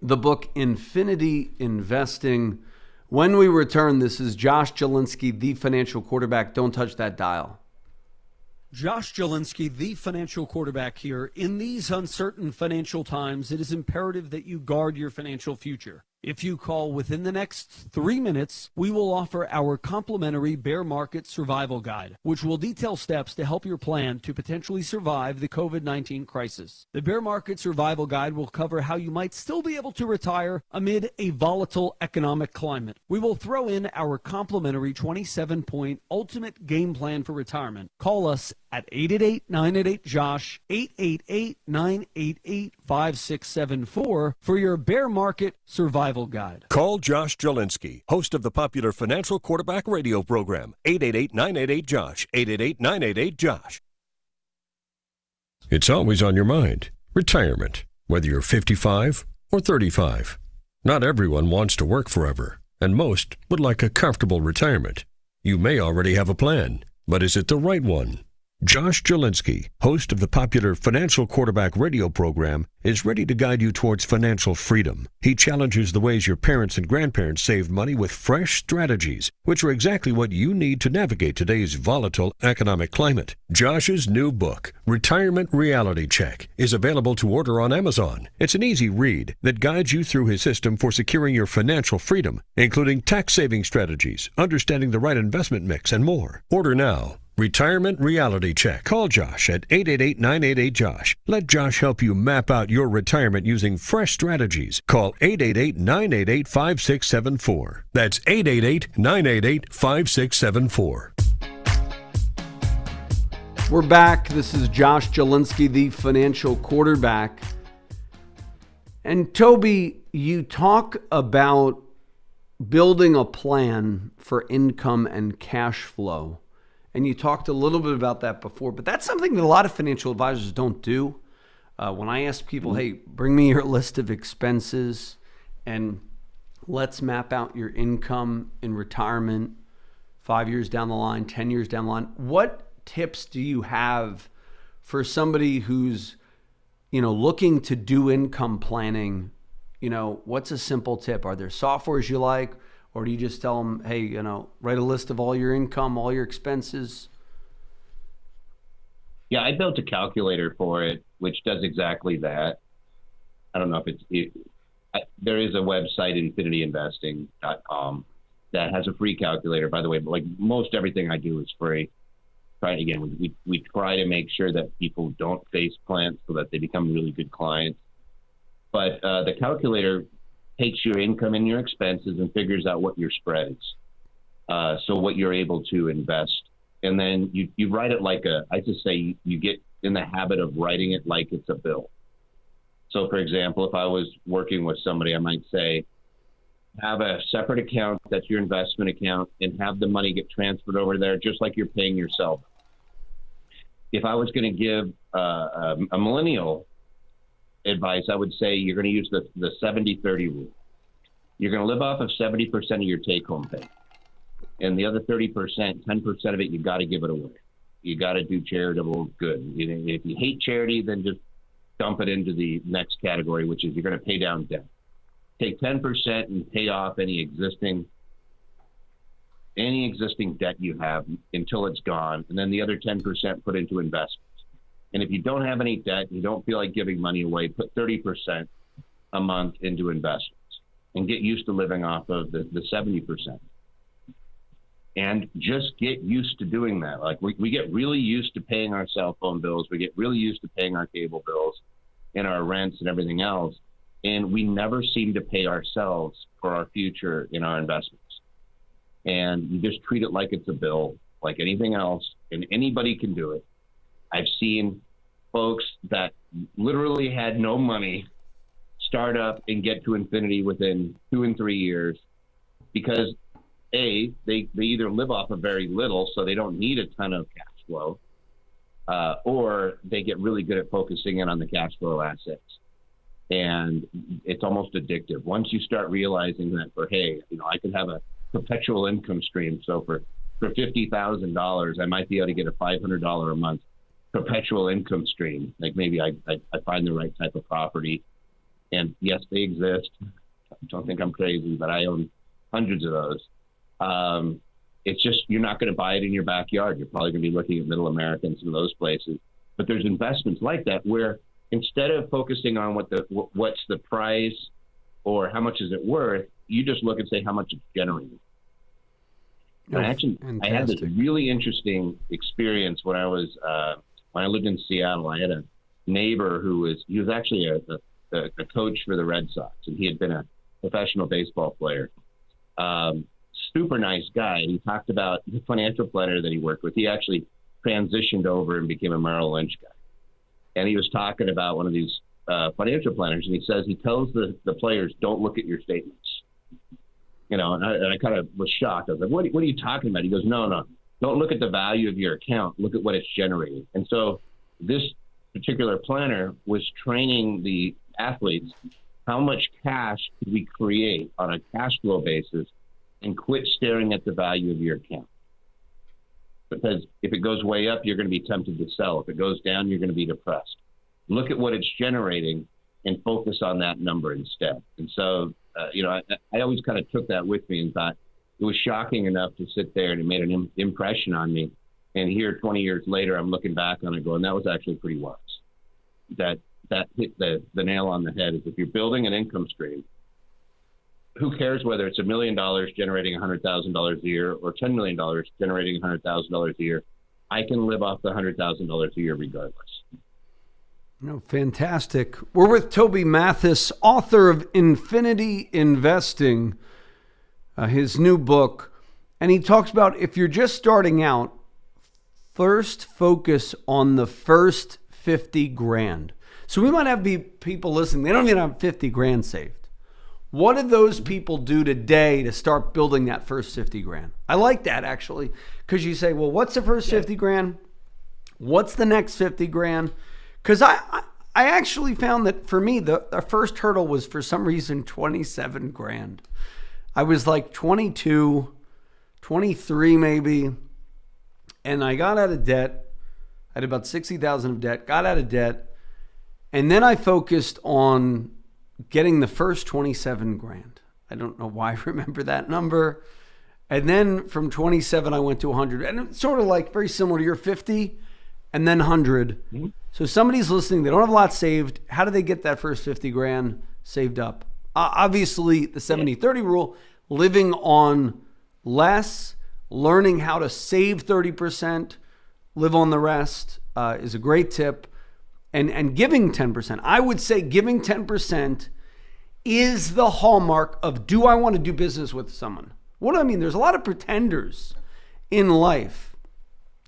the book Infinity Investing. When we return, this is Josh Jalinski, the Financial Quarterback. Don't touch that dial. Josh Jalinski, the Financial Quarterback here. In these uncertain financial times, it is imperative that you guard your financial future. If you call within the next 3 minutes, we will offer our complimentary bear market survival guide, which will detail steps to help your plan to potentially survive the COVID-19 crisis. The bear market survival guide will cover how you might still be able to retire amid a volatile economic climate. We will throw in our complimentary 27-point ultimate game plan for retirement. Call us at 888-988-JOSH, 888-988-5674 for your bear market survival guide. Call Josh Jalinski, host of the popular Financial Quarterback radio program, 888-988-JOSH, 888-988-JOSH. It's always on your mind. Retirement, whether you're 55 or 35. Not everyone wants to work forever, and most would like a comfortable retirement. You may already have a plan, but is it the right one? Josh Jalinski, host of the popular Financial Quarterback radio program, is ready to guide you towards financial freedom. He challenges the ways your parents and grandparents saved money with fresh strategies, which are exactly what you need to navigate today's volatile economic climate. Josh's new book, Retirement Reality Check, is available to order on Amazon. It's an easy read that guides you through his system for securing your financial freedom, including tax-saving strategies, understanding the right investment mix, and more. Order now. Retirement Reality Check. Call Josh at 888-988-JOSH. Let Josh help you map out your retirement using fresh strategies. Call 888-988-5674. That's 888-988-5674. We're back. This is Josh Jalinski, the Financial Quarterback. And Toby, you talk about building a plan for income and cash flow. And you talked a little bit about that before, but that's something that a lot of financial advisors don't do. When I ask people, hey, bring me your list of expenses and let's map out your income in retirement 5 years down the line, 10 years down the line. What tips do you have for somebody who's, looking to do income planning? What's a simple tip? Are there softwares you like? Or do you just tell them, hey, write a list of all your income, all your expenses? Yeah, I built a calculator for it, which does exactly that. I don't know if there is a website, infinityinvesting.com, that has a free calculator, by the way, but like most everything I do is free. Again, we try to make sure that people don't face plants so that they become really good clients. But the calculator takes your income and your expenses and figures out what your spread is. So what you're able to invest. And then you write it I just say you get in the habit of writing it like it's a bill. So for example, if I was working with somebody, I might say, have a separate account that's your investment account and have the money get transferred over there just like you're paying yourself. If I was going to give a millennial advice, I would say you're going to use the 70-30 rule. You're going to live off of 70% of your take-home pay. And the other 30%, 10% of it, you've got to give it away. You got to do charitable good. If you hate charity, then just dump it into the next category, which is you're going to pay down debt. Take 10% and pay off any existing debt you have until it's gone. And then the other 10% put into investments. And if you don't have any debt, you don't feel like giving money away, put 30% a month into investments and get used to living off of the 70%. And just get used to doing that. Like we get really used to paying our cell phone bills. We get really used to paying our cable bills and our rents and everything else. And we never seem to pay ourselves for our future in our investments. and you just treat it like it's a bill, like anything else, and anybody can do it. I've seen folks that literally had no money start up and get to infinity within 2 and 3 years because they either live off of very little, so they don't need a ton of cash flow, or they get really good at focusing in on the cash flow assets. And it's almost addictive. Once you start realizing that I could have a perpetual income stream. So for $50,000, I might be able to get a $500 a month perpetual income stream. Like maybe I find the right type of property. And yes, they exist. Don't think I'm crazy, but I own hundreds of those. It's just, you're not going to buy it in your backyard. You're probably going to be looking at Middle America and some of those places. But there's investments like that where instead of focusing on what's the price or how much is it worth, you just look and say how much it's generating. I had this really interesting experience when I lived in Seattle. I had a neighbor who was actually a coach for the Red Sox, and he had been a professional baseball player. Super nice guy. And he talked about the financial planner that he worked with. He actually transitioned over and became a Merrill Lynch guy. And he was talking about one of these financial planners, and he says he tells the players, don't look at your statements. And I kind of was shocked. I was like, what are you talking about? He goes, no, don't look at the value of your account. Look at what it's generating. And so this particular planner was training the athletes, how much cash could we create on a cash flow basis and quit staring at the value of your account. Because if it goes way up, you're going to be tempted to sell. If it goes down, you're going to be depressed. Look at what it's generating and focus on that number instead. And so, I always kind of took that with me and thought it was shocking enough to sit there, and it made an impression on me. And here, 20 years later, I'm looking back on it going, that was actually pretty wise. That hit the nail on the head. Is if you're building an income stream, who cares whether it's $1 million generating $100,000 a year or $10 million generating $100,000 a year? I can live off the $100,000 a year regardless. Fantastic. We're with Toby Mathis, author of Infinity Investing, his new book. And he talks about if you're just starting out, first focus on the first 50 grand. So we might have people listening, they don't even have 50 grand saved. What do those people do today to start building that first 50 grand? I like that actually, because you say, well, what's the first 50 grand? What's the next 50 grand? Because I actually found that for me, the first hurdle was for some reason 27 grand. I was like 22, 23 maybe, and I got out of debt. I had about 60,000 of debt, got out of debt, and then I focused on getting the first 27 grand. I don't know why I remember that number. And then from 27, I went to 100. And it's sort of like very similar to your 50 and then 100. Mm-hmm. So somebody's listening, they don't have a lot saved. How do they get that first 50 grand saved up? Obviously, the 70-30 rule, living on less, learning how to save 30%, live on the rest is a great tip. And giving 10%. I would say giving 10% is the hallmark of, do I want to do business with someone? What do I mean? There's a lot of pretenders in life.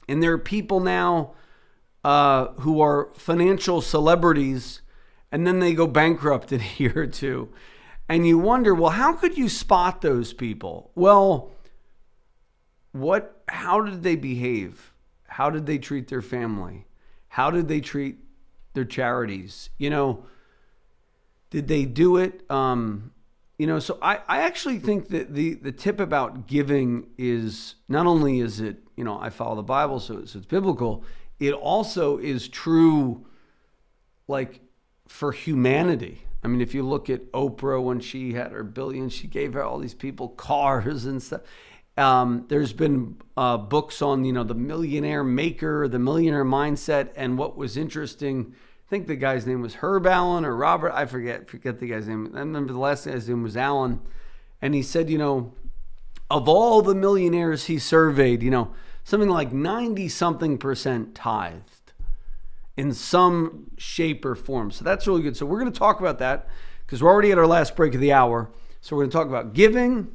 And there are people now who are financial celebrities, and then they go bankrupt in a year or two. And you wonder, well, how could you spot those people? Well, how did they behave? How did they treat their family? How did they treat their charities? Did they do it? So I actually think that the tip about giving is not only is it, I follow the Bible, so it's biblical. It also is true, like, for humanity. I mean, if you look at Oprah, when she had her billions, she gave all these people cars and stuff. There's been books on, the millionaire maker, the millionaire mindset. And what was interesting, I think the guy's name was Herb Allen or Robert, I forget the guy's name. I remember the last guy's name was Allen. And he said, of all the millionaires he surveyed, something like 90-something% tithed in some shape or form. So that's really good. So we're going to talk about that because we're already at our last break of the hour. So we're going to talk about giving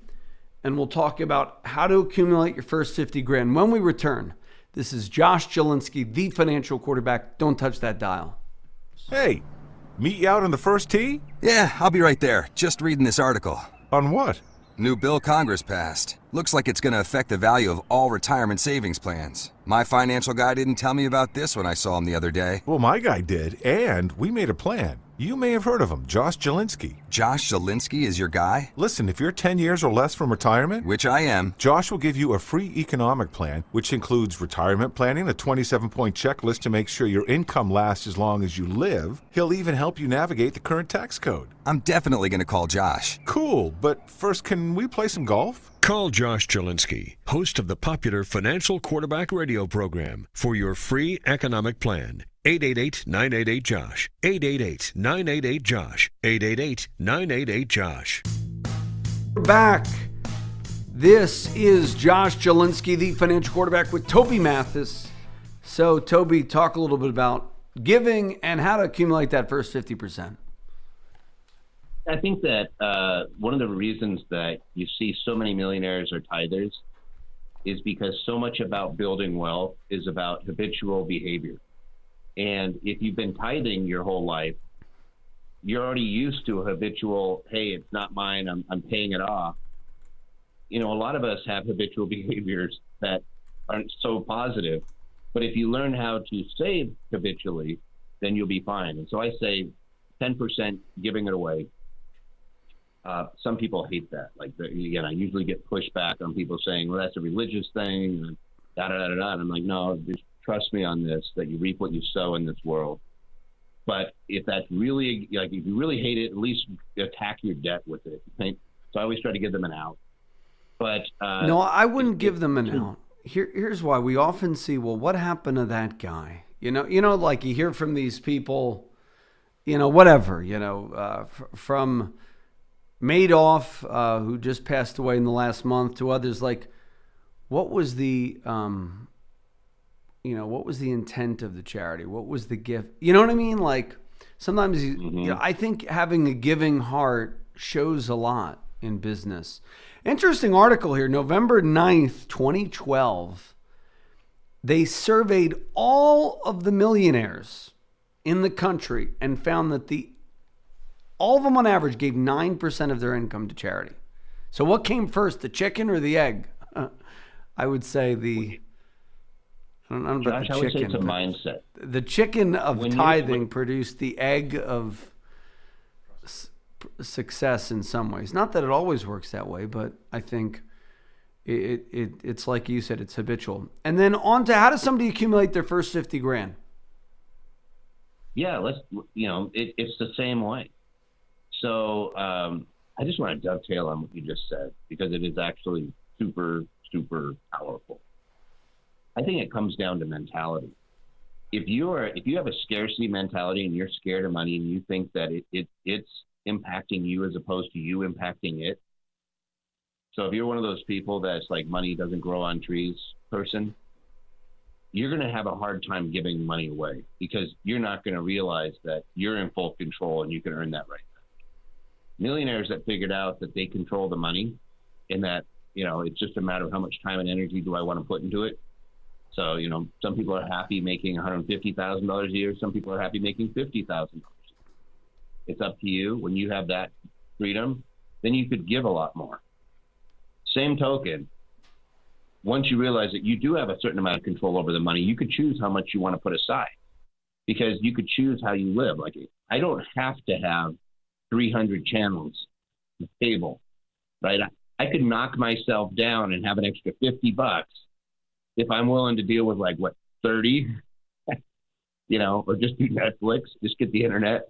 and we'll talk about how to accumulate your first 50 grand. When we return, this is Josh Jalinski, the Financial Quarterback. Don't touch that dial. Hey, meet you out on the first tee? Yeah, I'll be right there. Just reading this article. On what? New bill Congress passed. Looks like it's going to affect the value of all retirement savings plans. My financial guy didn't tell me about this when I saw him the other day. Well, my guy did, and we made a plan. You may have heard of him, Josh Jalinski. Josh Jalinski is your guy? Listen, if you're 10 years or less from retirement, Which I am. Josh will give you a free economic plan, which includes retirement planning, a 27-point checklist to make sure your income lasts as long as you live. He'll even help you navigate the current tax code. I'm definitely going to call Josh. Cool, but first, can we play some golf? Call Josh Jalinski, host of the popular Financial Quarterback radio program, for your free economic plan. 888-988-JOSH. 888-988-JOSH. 888-988-JOSH. We're back. This is Josh Jalinski, the Financial Quarterback, with Toby Mathis. So, Toby, talk a little bit about giving and how to accumulate that first 50%. I think that one of the reasons that you see so many millionaires or tithers is because so much about building wealth is about habitual behavior. And if you've been tithing your whole life, you're already used to a habitual, hey, it's not mine, I'm paying it off. You know, a lot of us have habitual behaviors that aren't so positive. But if you learn how to save habitually, then you'll be fine. And so I say 10% giving it away. Some people hate that. Like, again, I usually get pushback on people saying, well, that's a religious thing, and da-da-da-da-da. And I'm like, no, just trust me on this, that you reap what you sow in this world. But if that's really, like, if you really hate it, at least attack your debt with it. Okay? So I always try to give them an out. But no, I wouldn't give them an out. Here's why. We often see, well, what happened to that guy? You know, like you hear from these people, whatever, from Madoff, who just passed away in the last month, to others, like, what was the, what was the intent of the charity? What was the gift? You know what I mean? Like, sometimes, I think having a giving heart shows a lot in business. Interesting article here, November 9th, 2012. They surveyed all of the millionaires in the country and found that all of them on average gave 9% of their income to charity. So what came first, the chicken or the egg? I would say I don't know about Josh, the chicken. I would say it's a mindset. The chicken of tithing produced the egg of success in some ways. Not that it always works that way, but I think it's like you said, it's habitual. And then on to, how does somebody accumulate their first 50 grand? Yeah, it's the same way. So I just want to dovetail on what you just said, because it is actually super, super powerful. I think it comes down to mentality. If you have a scarcity mentality and you're scared of money and you think that it's impacting you as opposed to you impacting it. So if you're one of those people that's like money doesn't grow on trees person, you're going to have a hard time giving money away, because you're not going to realize that you're in full control and you can earn that right back. Millionaires that figured out that they control the money, and that, it's just a matter of how much time and energy do I want to put into it. So, some people are happy making $150,000 a year. Some people are happy making $50,000. It's up to you. When you have that freedom, then you could give a lot more. Same token, once you realize that you do have a certain amount of control over the money, you could choose how much you want to put aside, because you could choose how you live. Like, I don't have to have 300 channels on the table, right? I could knock myself down and have an extra $50 if I'm willing to deal with 30, or just do Netflix, just get the internet.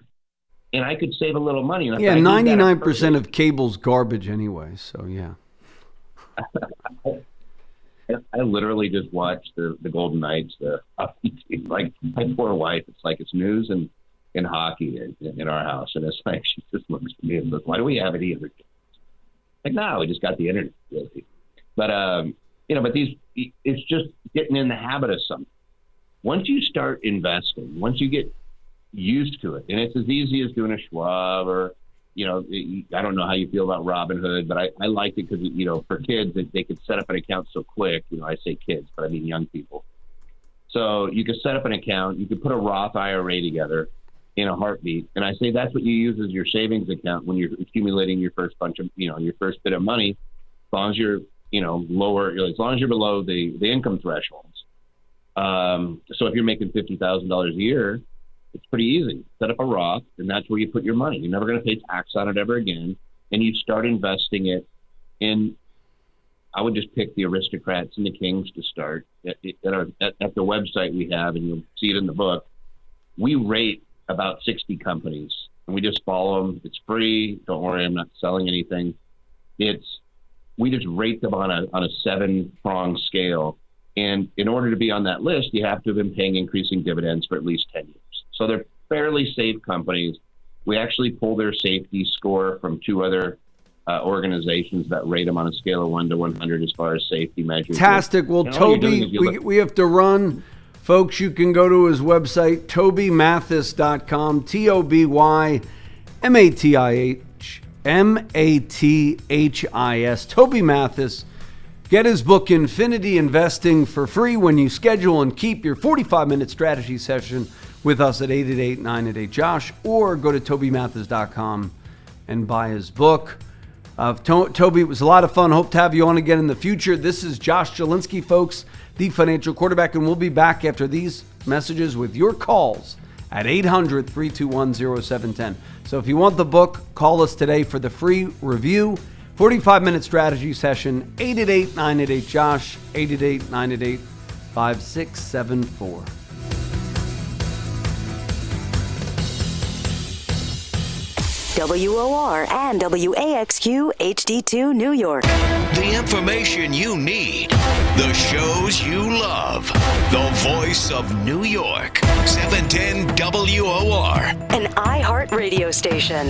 And I could save a little money. Yeah, 99% of cable's garbage anyway, so yeah. I literally just watch the Golden Knights, like my poor wife. It's like it's news and hockey in our house, and it's like she just looks at me and goes, "Why do we have it either?" Like, no, we just got the internet, really. But but it's just getting in the habit of something. Once you start investing, once you get used to it, and it's as easy as doing a Schwab or I don't know how you feel about Robinhood, but I liked it because, for kids, they could set up an account so quick. I say kids, but I mean young people. So you could set up an account. You could put a Roth IRA together in a heartbeat. And I say that's what you use as your savings account when you're accumulating your first bunch of, your first bit of money, as long as you're, lower, as long as you're below the income thresholds. So if you're making $50,000 a year, it's pretty easy. Set up a Roth, and that's where you put your money. You're never going to pay tax on it ever again. And you start investing it in, I would just pick the aristocrats and the kings to start. At the website we have, and you'll see it in the book, we rate about 60 companies, and we just follow them. It's free. Don't worry, I'm not selling anything. We just rate them on a 7-prong scale. And in order to be on that list, you have to have been paying increasing dividends for at least 10 years. So they're fairly safe companies. We actually pull their safety score from 2 other organizations that rate them on a scale of 1 to 100 as far as safety measures. Fantastic. Well, Toby, we have to run. Folks, you can go to his website, tobymathis.com, TOBYMATHIS, Toby Mathis. Get his book, Infinity Investing, for free when you schedule and keep your 45-minute strategy session with us at 888-988-JOSH, or go to tobymathis.com and buy his book. Toby, it was a lot of fun. Hope to have you on again in the future. This is Josh Jalinski, folks, the Financial Quarterback, and we'll be back after these messages with your calls at 800-321-0710. So if you want the book, call us today for the free review. 45-minute strategy session, 888-988-JOSH, 888-988-5674. WOR and WAXQ HD2 New York. The information you need. The shows you love. The voice of New York. 710 WOR. An iHeart radio station.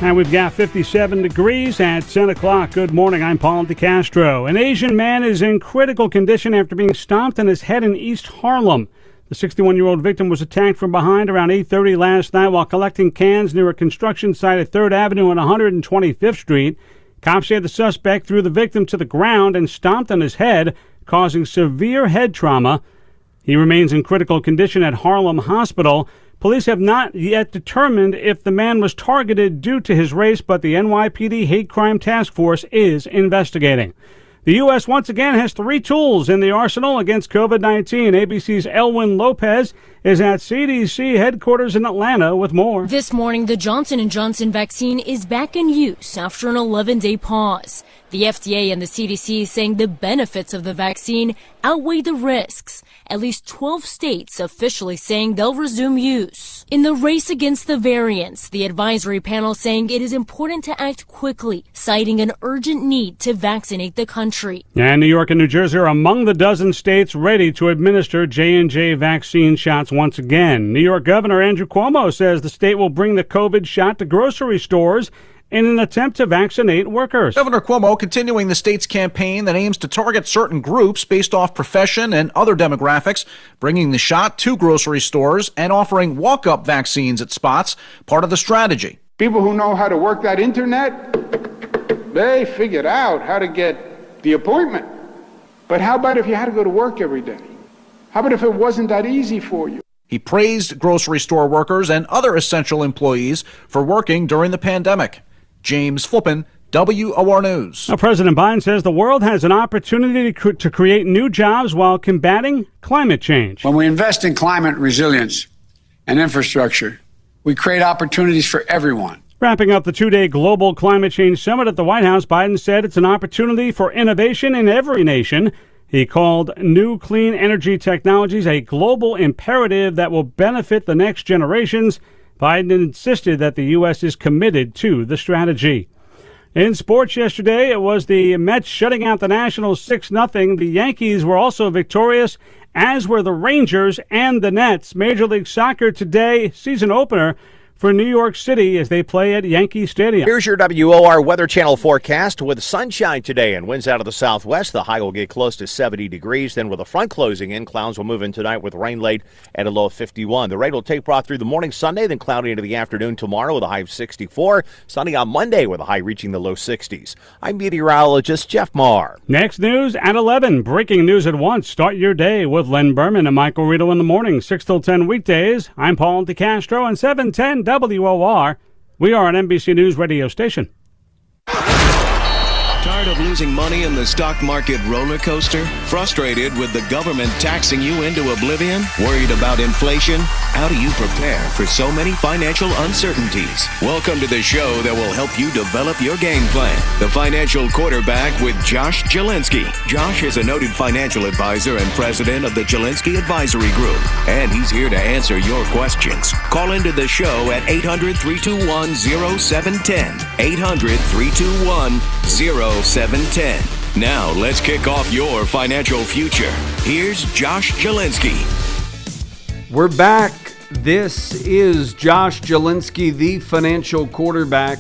And we've got 57 degrees at 10 o'clock. Good morning. I'm Paul DeCastro. An Asian man is in critical condition after being stomped on his head in East Harlem. The 61-year-old victim was attacked from behind around 8:30 last night while collecting cans near a construction site at 3rd Avenue and 125th Street. Cops say the suspect threw the victim to the ground and stomped on his head, causing severe head trauma. He remains in critical condition at Harlem Hospital. Police have not yet determined if the man was targeted due to his race, but the NYPD Hate Crime Task Force is investigating. The U.S. once again has 3 tools in the arsenal against COVID-19. ABC's Elwyn Lopez is at CDC headquarters in Atlanta with more. This morning, the Johnson & Johnson vaccine is back in use after an 11-day pause. The FDA and the CDC saying the benefits of the vaccine outweigh the risks. At least 12 states officially saying they'll resume use. In the race against the variants, the advisory panel saying it is important to act quickly, citing an urgent need to vaccinate the country. And New York and New Jersey are among the dozen states ready to administer J&J vaccine shots once again. New York Governor Andrew Cuomo says the state will bring the COVID shot to grocery stores in an attempt to vaccinate workers. Governor Cuomo continuing the state's campaign that aims to target certain groups based off profession and other demographics, bringing the shot to grocery stores and offering walk-up vaccines at spots, part of the strategy. People who know how to work that internet, they figured out how to get the appointment. But how about if you had to go to work every day? How about if it wasn't that easy for you? He praised grocery store workers and other essential employees for working during the pandemic. James Flippin, WOR News. Now, President Biden says the world has an opportunity to create new jobs while combating climate change. When we invest in climate resilience and infrastructure, we create opportunities for everyone. Wrapping up the 2-day Global Climate Change Summit at the White House, Biden said it's an opportunity for innovation in every nation. He called new clean energy technologies a global imperative that will benefit the next generations. Biden insisted that the U.S. is committed to the strategy. In sports yesterday, it was the Mets shutting out the Nationals 6-0. The Yankees were also victorious, as were the Rangers and the Nets. Major League Soccer today, season opener for New York City as they play at Yankee Stadium. Here's your WOR Weather Channel forecast with sunshine today and winds out of the southwest. The high will get close to 70 degrees. Then with the front closing in, clouds will move in tonight with rain late at a low of 51. The rain will taper off through the morning Sunday, then cloudy into the afternoon tomorrow with a high of 64. Sunny on Monday with a high reaching the low 60s. I'm meteorologist Jeff Marr. Next news at 11. Breaking news at once. Start your day with Len Berman and Michael Rito in the morning, 6 till 10 weekdays. I'm Paul DeCastro and 710 WOR. We are an NBC News radio station. Tired of losing money in the stock market roller coaster? Frustrated with the government taxing you into oblivion? Worried about inflation? How do you prepare for so many financial uncertainties? Welcome to the show that will help you develop your game plan. The Financial Quarterback with Josh Jalinski. Josh is a noted financial advisor and president of the Jalinski Advisory Group, and he's here to answer your questions. Call into the show at 800-321-0710. 800-321-0710. Now, let's kick off your financial future. Here's Josh Jalinski. We're back. This is Josh Jalinski, the Financial Quarterback.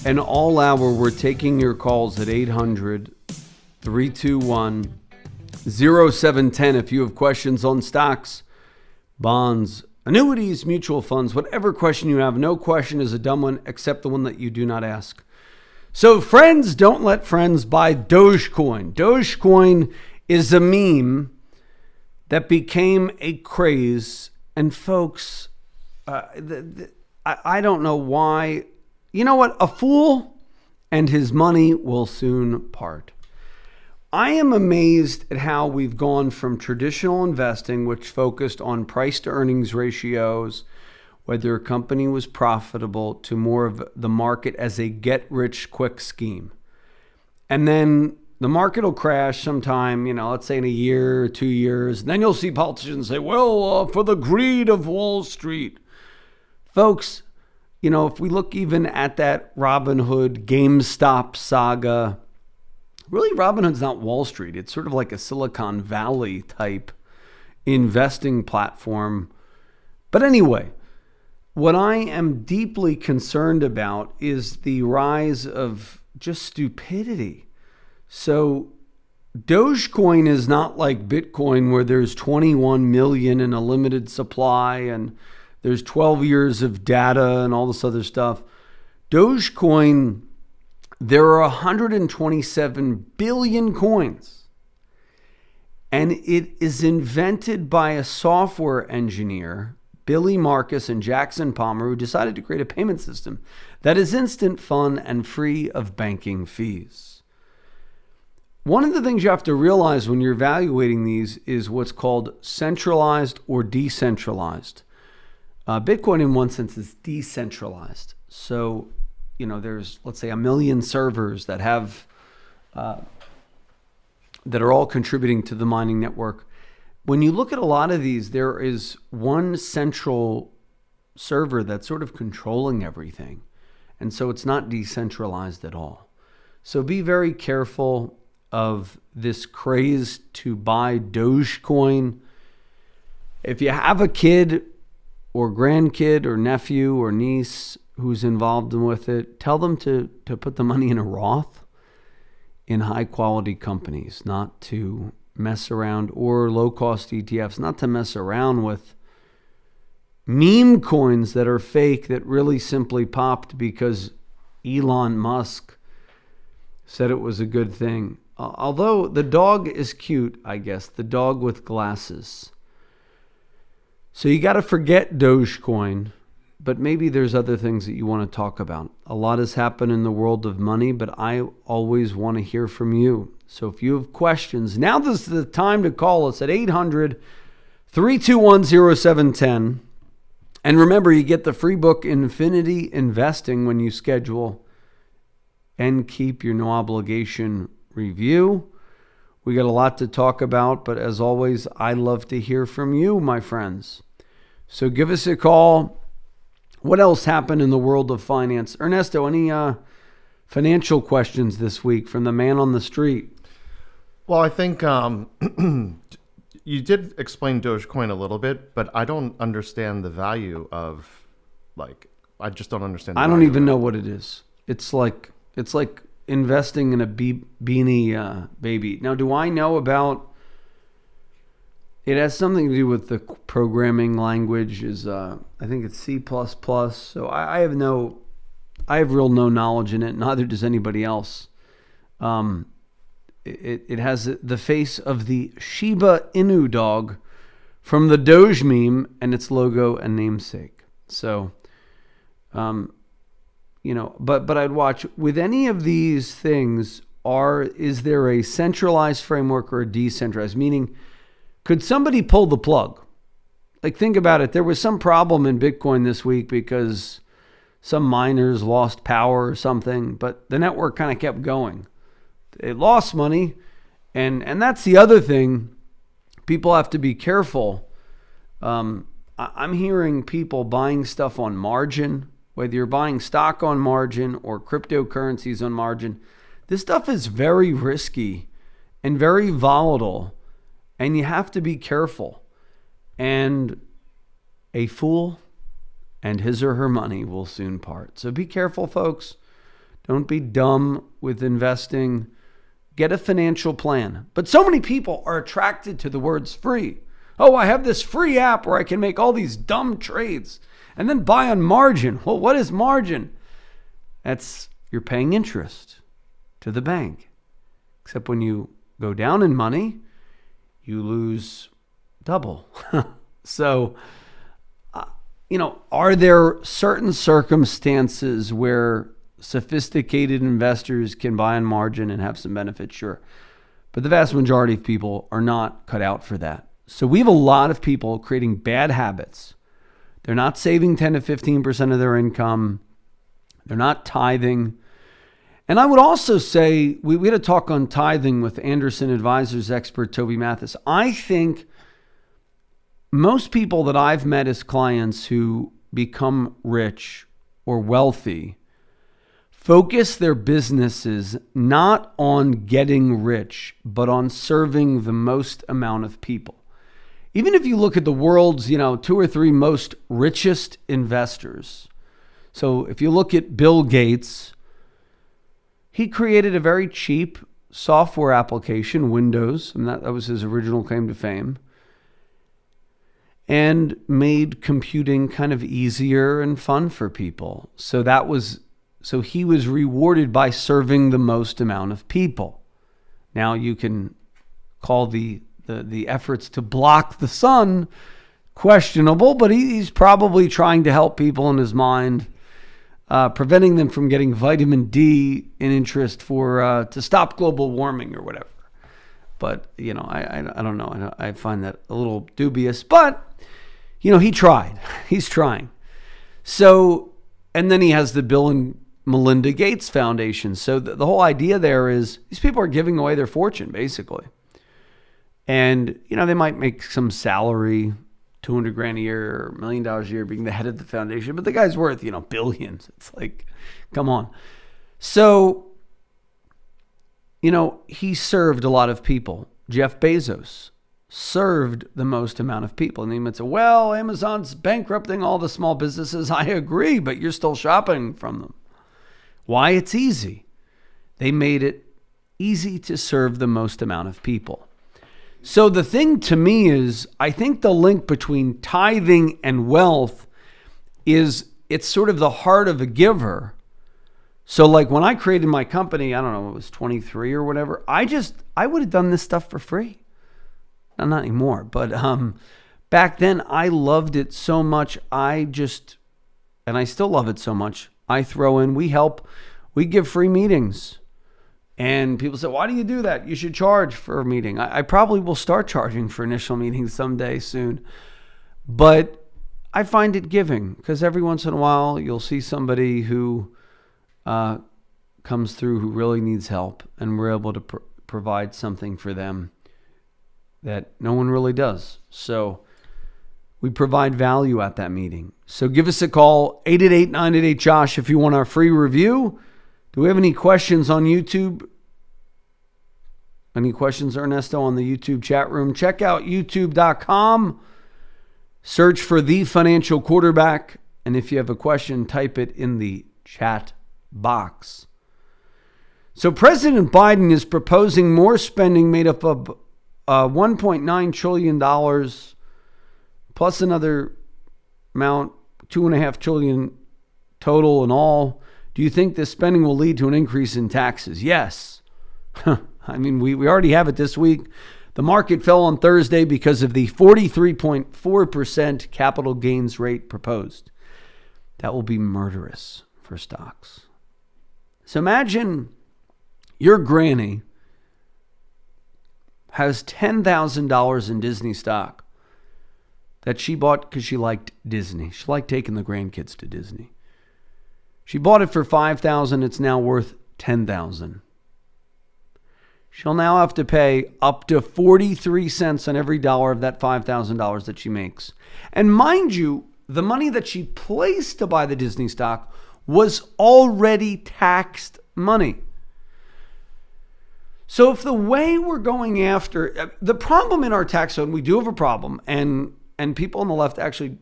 And all hour, we're taking your calls at 800-321-0710. If you have questions on stocks, bonds, annuities, mutual funds, whatever question you have, no question is a dumb one except the one that you do not ask. So friends don't let friends buy Dogecoin. Dogecoin is a meme that became a craze. And folks, I don't know why. You know what? A fool and his money will soon part. I am amazed at how we've gone from traditional investing, which focused on price to earnings ratios, whether a company was profitable, to more of the market as a get-rich-quick scheme. And then the market will crash sometime, let's say in a year or 2 years. And then you'll see politicians say, well, for the greed of Wall Street. Folks, if we look even at that Robinhood GameStop saga, really Robinhood's not Wall Street. It's sort of like a Silicon Valley type investing platform. But anyway, what I am deeply concerned about is the rise of just stupidity. So Dogecoin is not like Bitcoin where there's 21 million in a limited supply and there's 12 years of data and all this other stuff. Dogecoin, there are 127 billion coins. And it is invented by a software engineer, Billy Marcus and Jackson Palmer, who decided to create a payment system that is instant, fun, and free of banking fees. One of the things you have to realize when you're evaluating these is what's called centralized or decentralized. Bitcoin, in one sense, is decentralized. So, there's, let's say, 1 million servers that have that are all contributing to the mining network. When you look at a lot of these, there is one central server that's sort of controlling everything. And so it's not decentralized at all. So be very careful of this craze to buy Dogecoin. If you have a kid or grandkid or nephew or niece who's involved with it, tell them to put the money in a Roth in high quality companies, not to mess around, or low-cost ETFs, not to mess around with meme coins that are fake that really simply popped because Elon Musk said it was a good thing. Although the dog is cute, I guess, the dog with glasses. So you got to forget Dogecoin, but maybe there's other things that you want to talk about. A lot has happened in the world of money, but I always want to hear from you. So if you have questions, now this is the time to call us at 800-321-0710. And remember, you get the free book Infinity Investing when you schedule and keep your no obligation review. We got a lot to talk about, but as always, I love to hear from you, my friends. So give us a call. What else happened in the world of finance? Ernesto, any financial questions this week from the man on the street? Well, I think you did explain Dogecoin a little bit, but I don't understand the value of Like, I just don't understand. I don't even know what it is. It's like investing in a beanie baby. Now, do I know about? It has something to do with the programming language. I think it's C++. So I have real no knowledge in it. Neither does anybody else. It has the face of the Shiba Inu dog from the Doge meme and its logo and namesake. So, but I'd watch with any of these things. Is there a centralized framework or a decentralized? Meaning, could somebody pull the plug? Like, think about it. There was some problem in Bitcoin this week because some miners lost power or something, but the network kind of kept going. It lost money, and that's the other thing. People have to be careful. I'm hearing people buying stuff on margin, whether you're buying stock on margin or cryptocurrencies on margin. This stuff is very risky and very volatile, and you have to be careful. And a fool and his or her money will soon part. So be careful, folks. Don't be dumb with investing. Get a financial plan. But so many people are attracted to the words free. Oh, I have this free app where I can make all these dumb trades and then buy on margin. Well, what is margin? You're paying interest to the bank. Except when you go down in money, you lose double. So, are there certain circumstances where sophisticated investors can buy on margin and have some benefit? Sure. But the vast majority of people are not cut out for that. So we have a lot of people creating bad habits. They're not saving 10 to 15% of their income. They're not tithing. And I would also say, we had a talk on tithing with Anderson Advisors expert Toby Mathis. I think most people that I've met as clients who become rich or wealthy focus their businesses not on getting rich, but on serving the most amount of people. Even if you look at the world's, 2 or 3 most richest investors. So if you look at Bill Gates, he created a very cheap software application, Windows, and that was his original claim to fame, and made computing kind of easier and fun for people. So he was rewarded by serving the most amount of people. Now you can call the efforts to block the sun questionable, but he's probably trying to help people in his mind, preventing them from getting vitamin D in interest to stop global warming or whatever. But, I don't know. I find that a little dubious, but, he tried. He's trying. So, and then he has the Bill and Melinda Gates Foundation. So the whole idea there is these people are giving away their fortune, basically. And, they might make some salary, $200,000 a year or $1 million a year being the head of the foundation, but the guy's worth, billions. It's like, come on. So, he served a lot of people. Jeff Bezos served the most amount of people. And he might say, well, Amazon's bankrupting all the small businesses. I agree, but you're still shopping from them. Why? It's easy. They made it easy to serve the most amount of people. So the thing to me is, I think the link between tithing and wealth is it's sort of the heart of a giver. So like when I created my company, I don't know, it was 23 or whatever, I would have done this stuff for free. Not anymore, but back then I loved it so much. And I still love it so much. I throw in, we give free meetings. And people say, why do you do that? You should charge for a meeting. I probably will start charging for initial meetings someday soon. But I find it giving because every once in a while you'll see somebody who comes through who really needs help, and we're able to provide something for them that no one really does. So we provide value at that meeting. So give us a call, 888-988-JOSH, if you want our free review. Do we have any questions on YouTube? Any questions, Ernesto, on the YouTube chat room? Check out youtube.com. Search for The Financial Quarterback And if you have a question, type it in the chat box. So President Biden is proposing more spending made up of $1.9 trillion plus another amount, $2.5 trillion total in all. Do you think this spending will lead to an increase in taxes? Yes. I mean, we already have it this week. The market fell on Thursday because of the 43.4% capital gains rate proposed. That will be murderous for stocks. So imagine your granny has $10,000 in Disney stock that she bought because she liked Disney. She liked taking the grandkids to Disney. She bought it for $5,000. It's now worth $10,000. She'll now have to pay up to 43 cents on every dollar of that $5,000 that she makes. And mind you, the money that she placed to buy the Disney stock was already taxed money. So if the way we're going after the problem in our tax code, we do have a problem, and people on the left actually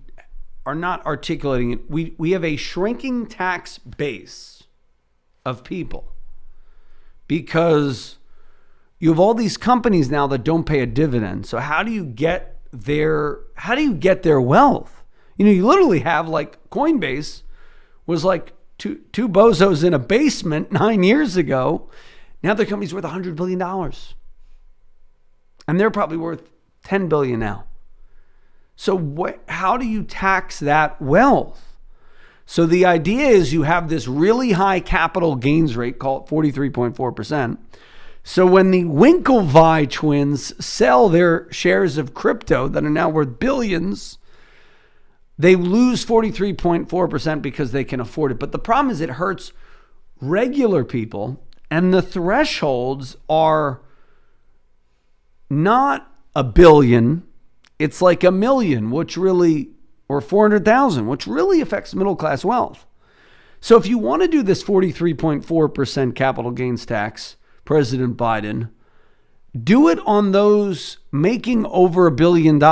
are not articulating it. We have a shrinking tax base of people because you have all these companies now that don't pay a dividend. So how do you get their wealth? You know, you literally have like Coinbase was like two bozos in a basement 9 years ago. Now their company's worth $100 billion. And they're probably worth $10 billion now. So how do you tax that wealth? So the idea is you have this really high capital gains rate, call it 43.4%. So when the Winklevi twins sell their shares of crypto that are now worth billions, they lose 43.4% because they can afford it. But the problem is it hurts regular people, and the thresholds are not $1 billion. It's like $1 million, which really, or 400,000, which really affects middle class wealth. So if you want to do this 43.4% capital gains tax, President Biden, do it on those making over $1 billion,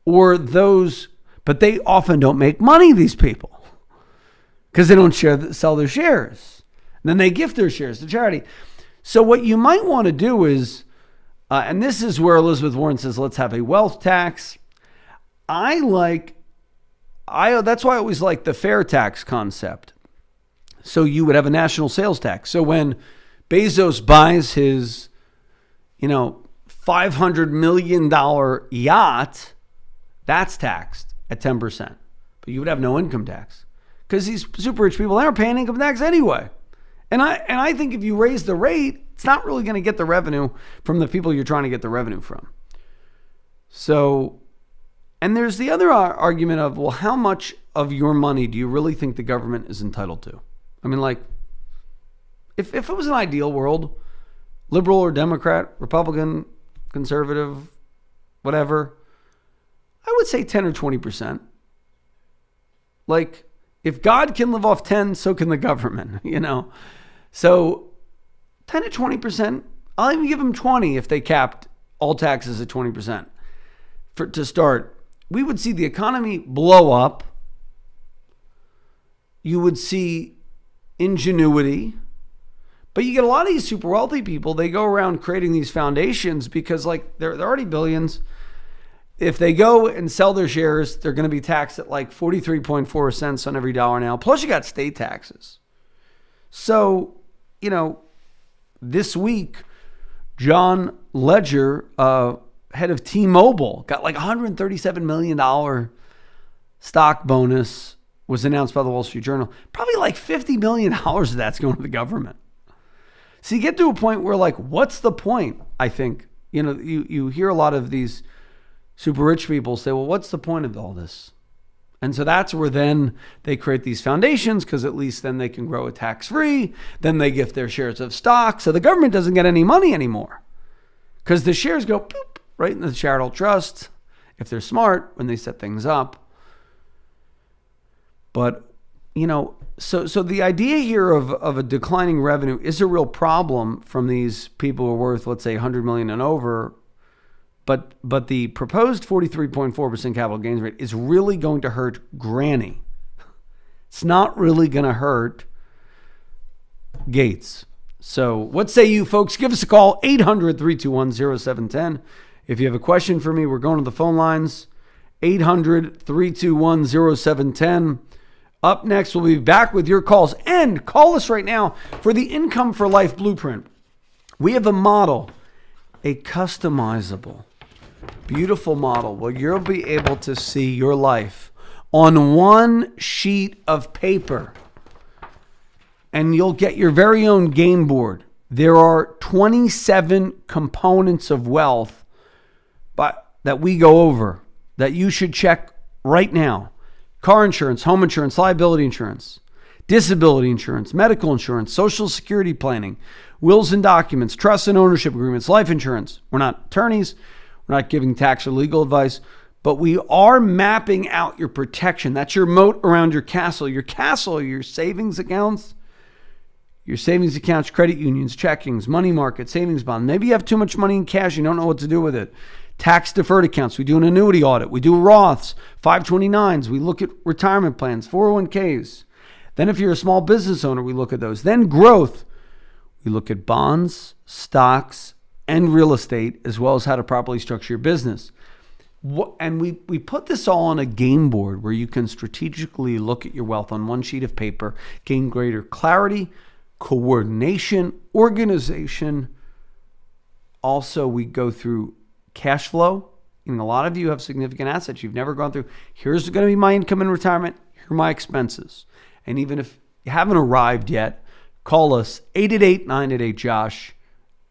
or those, but they often don't make money, these people, because they don't sell their shares. And then they gift their shares to charity. So what you might want to do is, and this is where Elizabeth Warren says, let's have a wealth tax. That's why I always like the fair tax concept. So you would have a national sales tax. So when Bezos buys his, $500 million yacht, that's taxed at 10%. But you would have no income tax because these super rich people aren't paying income tax anyway. And I think if you raise the rate, it's not really going to get the revenue from the people you're trying to get the revenue from. So, and there's the other argument of, well, how much of your money do you really think the government is entitled to? I mean, like, if it was an ideal world, liberal or Democrat, Republican, conservative, whatever, I would say 10 or 20%. Like, if God can live off 10, so can the government, So 10 to 20%, I'll even give them 20 if they capped all taxes at 20%. To start, we would see the economy blow up. You would see ingenuity. But you get a lot of these super wealthy people, they go around creating these foundations because they're already billions. If they go and sell their shares, they're going to be taxed at like 43.4 cents on every dollar now. Plus you got state taxes. So, this week, John Ledger, head of T-Mobile, got like $137 million stock bonus, was announced by the Wall Street Journal. Probably like $50 million of that's going to the government. So you get to a point where, like, what's the point? I think, you hear a lot of these super rich people say, well, what's the point of all this? And so that's where then they create these foundations because at least then they can grow it tax-free. Then they gift their shares of stock. So the government doesn't get any money anymore because the shares go boop, right into the charitable trust if they're smart when they set things up. But, so the idea here of a declining revenue is a real problem from these people who are worth, let's say, $100 million and over. But the proposed 43.4% capital gains rate is really going to hurt Granny. It's not really going to hurt Gates. So what say you folks? Give us a call, 800-321-0710. If you have a question for me, we're going to the phone lines, 800-321-0710. Up next, we'll be back with your calls. And call us right now for the Income for Life Blueprint. We have a model, a customizable, beautiful model where you'll be able to see your life on one sheet of paper. And you'll get your very own game board. There are 27 components of wealth that we go over that you should check right now. Car insurance, home insurance, liability insurance, disability insurance, medical insurance, social security planning, wills and documents, trusts and ownership agreements, life insurance. We're not attorneys. We're not giving tax or legal advice, but we are mapping out your protection. That's your moat around your castle. Your castle, your savings accounts, credit unions, checkings, money market, savings bond. Maybe you have too much money in cash. You don't know what to do with it. Tax deferred accounts. We do an annuity audit. We do Roths, 529s. We look at retirement plans, 401ks. Then if you're a small business owner, we look at those. Then growth. We look at bonds, stocks, and real estate, as well as how to properly structure your business. And we put this all on a game board where you can strategically look at your wealth on one sheet of paper, gain greater clarity, coordination, organization. Also, we go through cash flow. I mean, a lot of you have significant assets you've never gone through. Here's going to be my income in retirement. Here are my expenses. And even if you haven't arrived yet, call us 888-988-JOSH,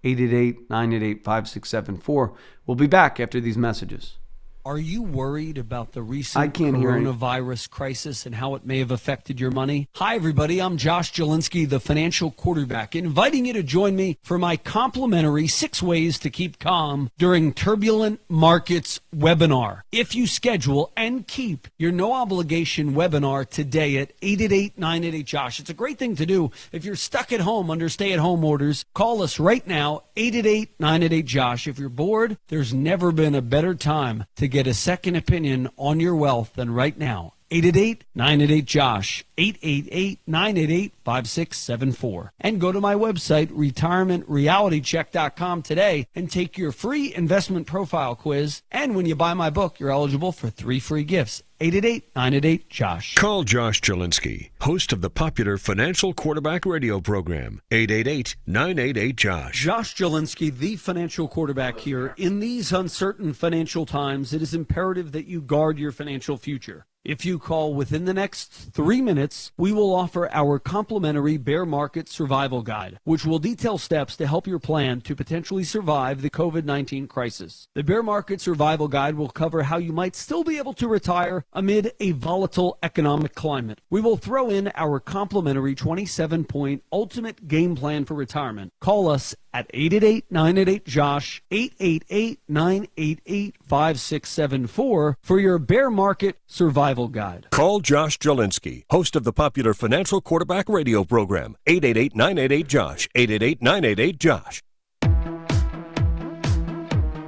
888-988-5674. We'll be back after these messages. Are you worried about the recent coronavirus crisis and how it may have affected your money? Hi, everybody. I'm Josh Jalinski, the Financial Quarterback, inviting you to join me for my complimentary 6 Ways to Keep Calm During Turbulent Markets webinar. If you schedule and keep your no-obligation webinar today at 888-988-JOSH, it's a great thing to do if you're stuck at home under stay-at-home orders. Call us right now, 888-988-JOSH. If you're bored, there's never been a better time to get a second opinion on your wealth than right now. 888-988-JOSH, 888-988-5674. And go to my website, retirementrealitycheck.com today and take your free investment profile quiz. And when you buy my book, you're eligible for 3 free gifts. 888-988-JOSH. Call Josh Jalinski, host of the popular Financial Quarterback radio program. 888-988-JOSH. Josh Jalinski, the Financial Quarterback here. In these uncertain financial times, it is imperative that you guard your financial future. If you call within the next 3 minutes, we will offer our complimentary bear market survival guide, which will detail steps to help your plan to potentially survive the COVID-19 crisis. The bear market survival guide will cover how you might still be able to retire amid a volatile economic climate. We will throw in our complimentary 27-point ultimate game plan for retirement. Call us at 888-988-JOSH, 888-988-5674 for your bear market survival guide. Call Josh Jalinski, host of the popular Financial Quarterback radio program. 888-988-JOSH, 888-988-JOSH.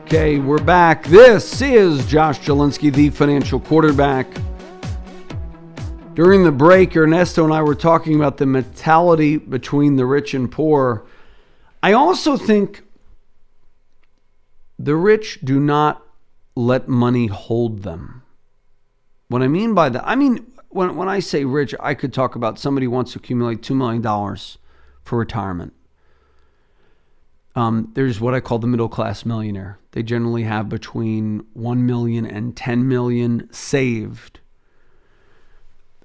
Okay, we're back. This is Josh Jalinski, the Financial Quarterback. During the break, Ernesto and I were talking about the mentality between the rich and poor. I also think the rich do not let money hold them. What I mean by that, when I say rich, I could talk about somebody who wants to accumulate $2 million for retirement. There's what I call the middle class millionaire. They generally have between 1 million and 10 million saved.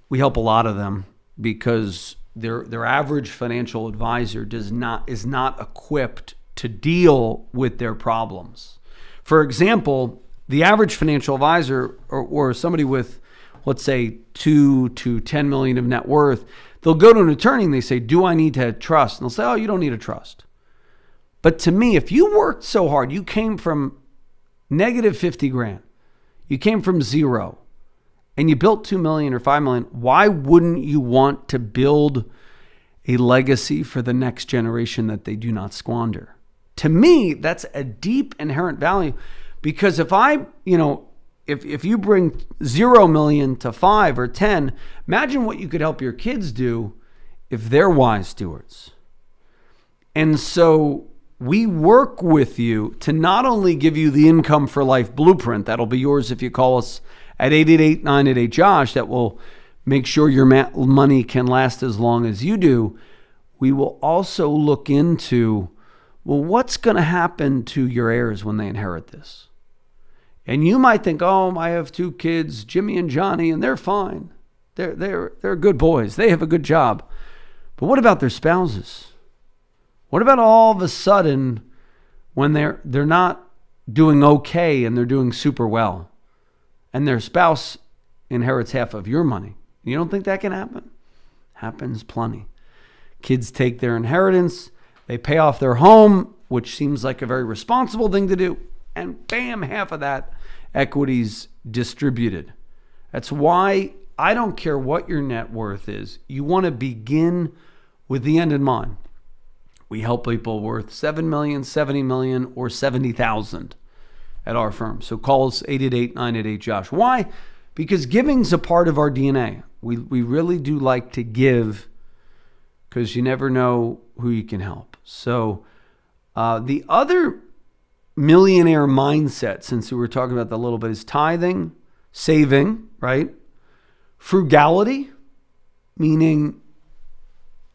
We help a lot of them because their average financial advisor is not equipped to deal with their problems. For example, the average financial advisor or somebody with, let's say, 2 to 10 million of net worth, they'll go to an attorney and they say, do I need to trust? And they'll say, oh, you don't need a trust. But to me, if you worked so hard, you came from negative 50 grand, you came from zero, and you built 2 million or 5 million, why wouldn't you want to build a legacy for the next generation that they do not squander? To me, that's a deep inherent value Because if if you bring 0 million to 5 or 10, imagine what you could help your kids do if they're wise stewards. And so we work with you to not only give you the income for life blueprint, that'll be yours if you call us at 888-988-JOSH, that will make sure your money can last as long as you do. We will also look into, well, what's going to happen to your heirs when they inherit this? And you might think, oh, I have 2 kids, Jimmy and Johnny, and they're fine. They're good boys. They have a good job. But what about their spouses? What about all of a sudden when they're not doing okay and they're doing super well, and their spouse inherits half of your money? You don't think that can happen? Happens plenty. Kids take their inheritance, they pay off their home, which seems like a very responsible thing to do, and bam, half of that equity's distributed. That's why I don't care what your net worth is. You want to begin with the end in mind. We help people worth 7 million, 70 million, or 70,000 at our firm. So call us 888-988-JOSH. Why? Because giving's a part of our DNA. We really do like to give because you never know who you can help. So the other millionaire mindset, since we were talking about that a little bit, is tithing, saving, right? Frugality, meaning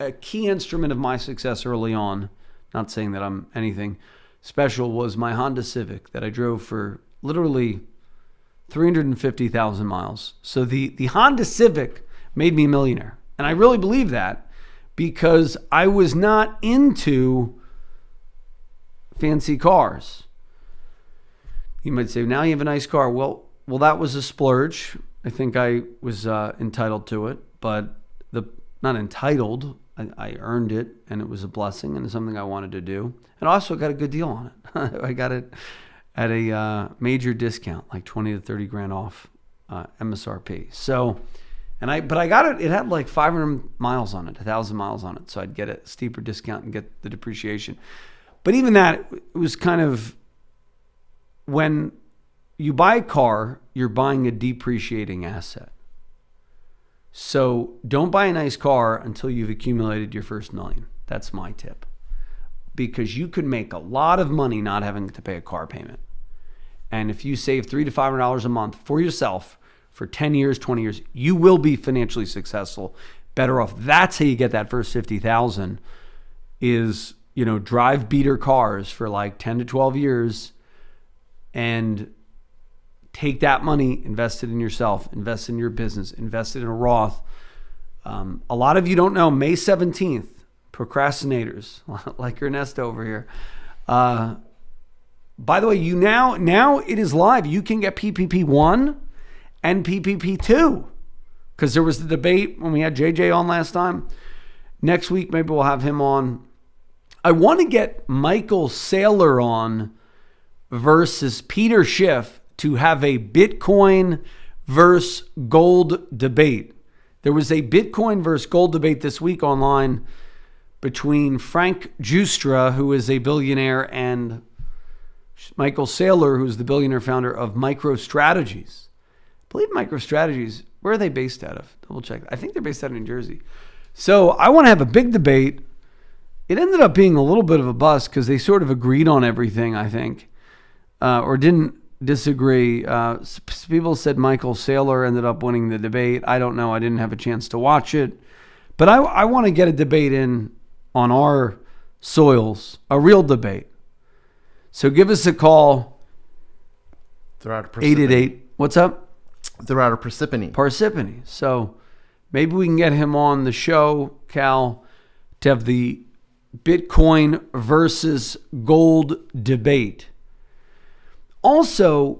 a key instrument of my success early on, not saying that I'm anything special, was my Honda Civic that I drove for literally 350,000 miles. So the Honda Civic made me a millionaire. And I really believe that because I was not into fancy cars. You might say, now you have a nice car. Well, that was a splurge. I think I was entitled to it, but not entitled. I earned it, and it was a blessing, and it's something I wanted to do. And I also got a good deal on it. I got it at a major discount, like 20 to 30 grand off MSRP. So, but I got it. It had like 500 miles on it, 1,000 miles on it. So I'd get a steeper discount and get the depreciation. But even that, it was kind of, when you buy a car, you're buying a depreciating asset. So don't buy a nice car until you've accumulated your first million. That's my tip. Because you could make a lot of money not having to pay a car payment. And if you save $300 to $500 a month for yourself for 10 years, 20 years, you will be financially successful, better off. That's how you get that first 50,000 is, drive beater cars for like 10 to 12 years and take that money, invest it in yourself, invest in your business, invest it in a Roth. A lot of you don't know, May 17th, procrastinators like Ernesto over here. By the way, now it is live. You can get PPP 1 and PPP 2 because there was the debate when we had JJ on last time. Next week, maybe we'll have him on. I want to get Michael Saylor on versus Peter Schiff to have a Bitcoin versus gold debate. There was a Bitcoin versus gold debate this week online between Frank Giustra, who is a billionaire, and Michael Saylor, who's the billionaire founder of MicroStrategies. I believe MicroStrategies, where are they based out of? Double check. I think they're based out of New Jersey. So I want to have a big debate. It ended up being a little bit of a bust because they sort of agreed on everything, I think, or didn't disagree. People said Michael Saylor ended up winning the debate. I don't know. I didn't have a chance to watch it. But I want to get a debate in on our soils, a real debate. So give us a call. They're out of Parsippany. 888. What's up? They're out of Parsippany. Parsippany. So maybe we can get him on the show, Cal, to have the Bitcoin versus gold debate. Also,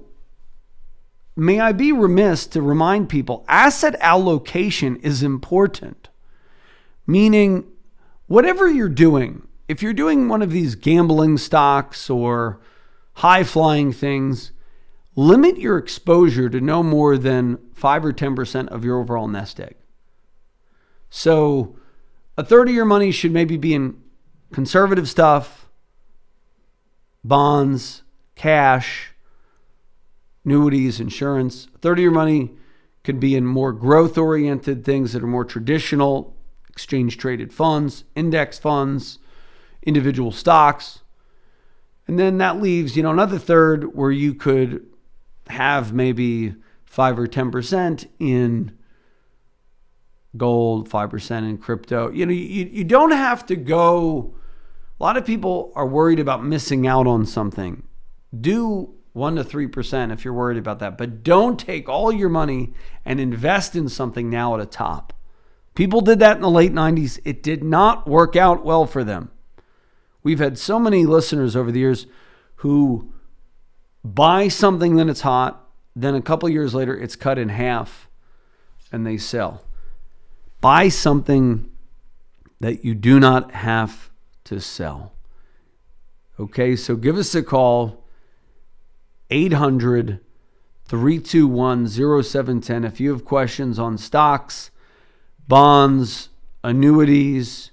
may I be remiss to remind people, asset allocation is important. Meaning, whatever you're doing, if you're doing one of these gambling stocks or high-flying things, limit your exposure to no more than 5 or 10% of your overall nest egg. So a third of your money should maybe be in conservative stuff, bonds, cash, annuities, insurance. A third of your money could be in more growth-oriented things that are more traditional, exchange-traded funds, index funds, individual stocks. And then that leaves, another third where you could have maybe 5 or 10% in gold, 5% in crypto. You don't have to go. A lot of people are worried about missing out on something. Do 1 to 3% if you're worried about that, but don't take all your money and invest in something now at a top. People did that in the late 90s. It did not work out well for them. We've had so many listeners over the years who buy something when it's hot, then a couple years later it's cut in half and they sell. Buy something that you do not have to sell. Okay, so give us a call, 800-321-0710. If you have questions on stocks, bonds, annuities,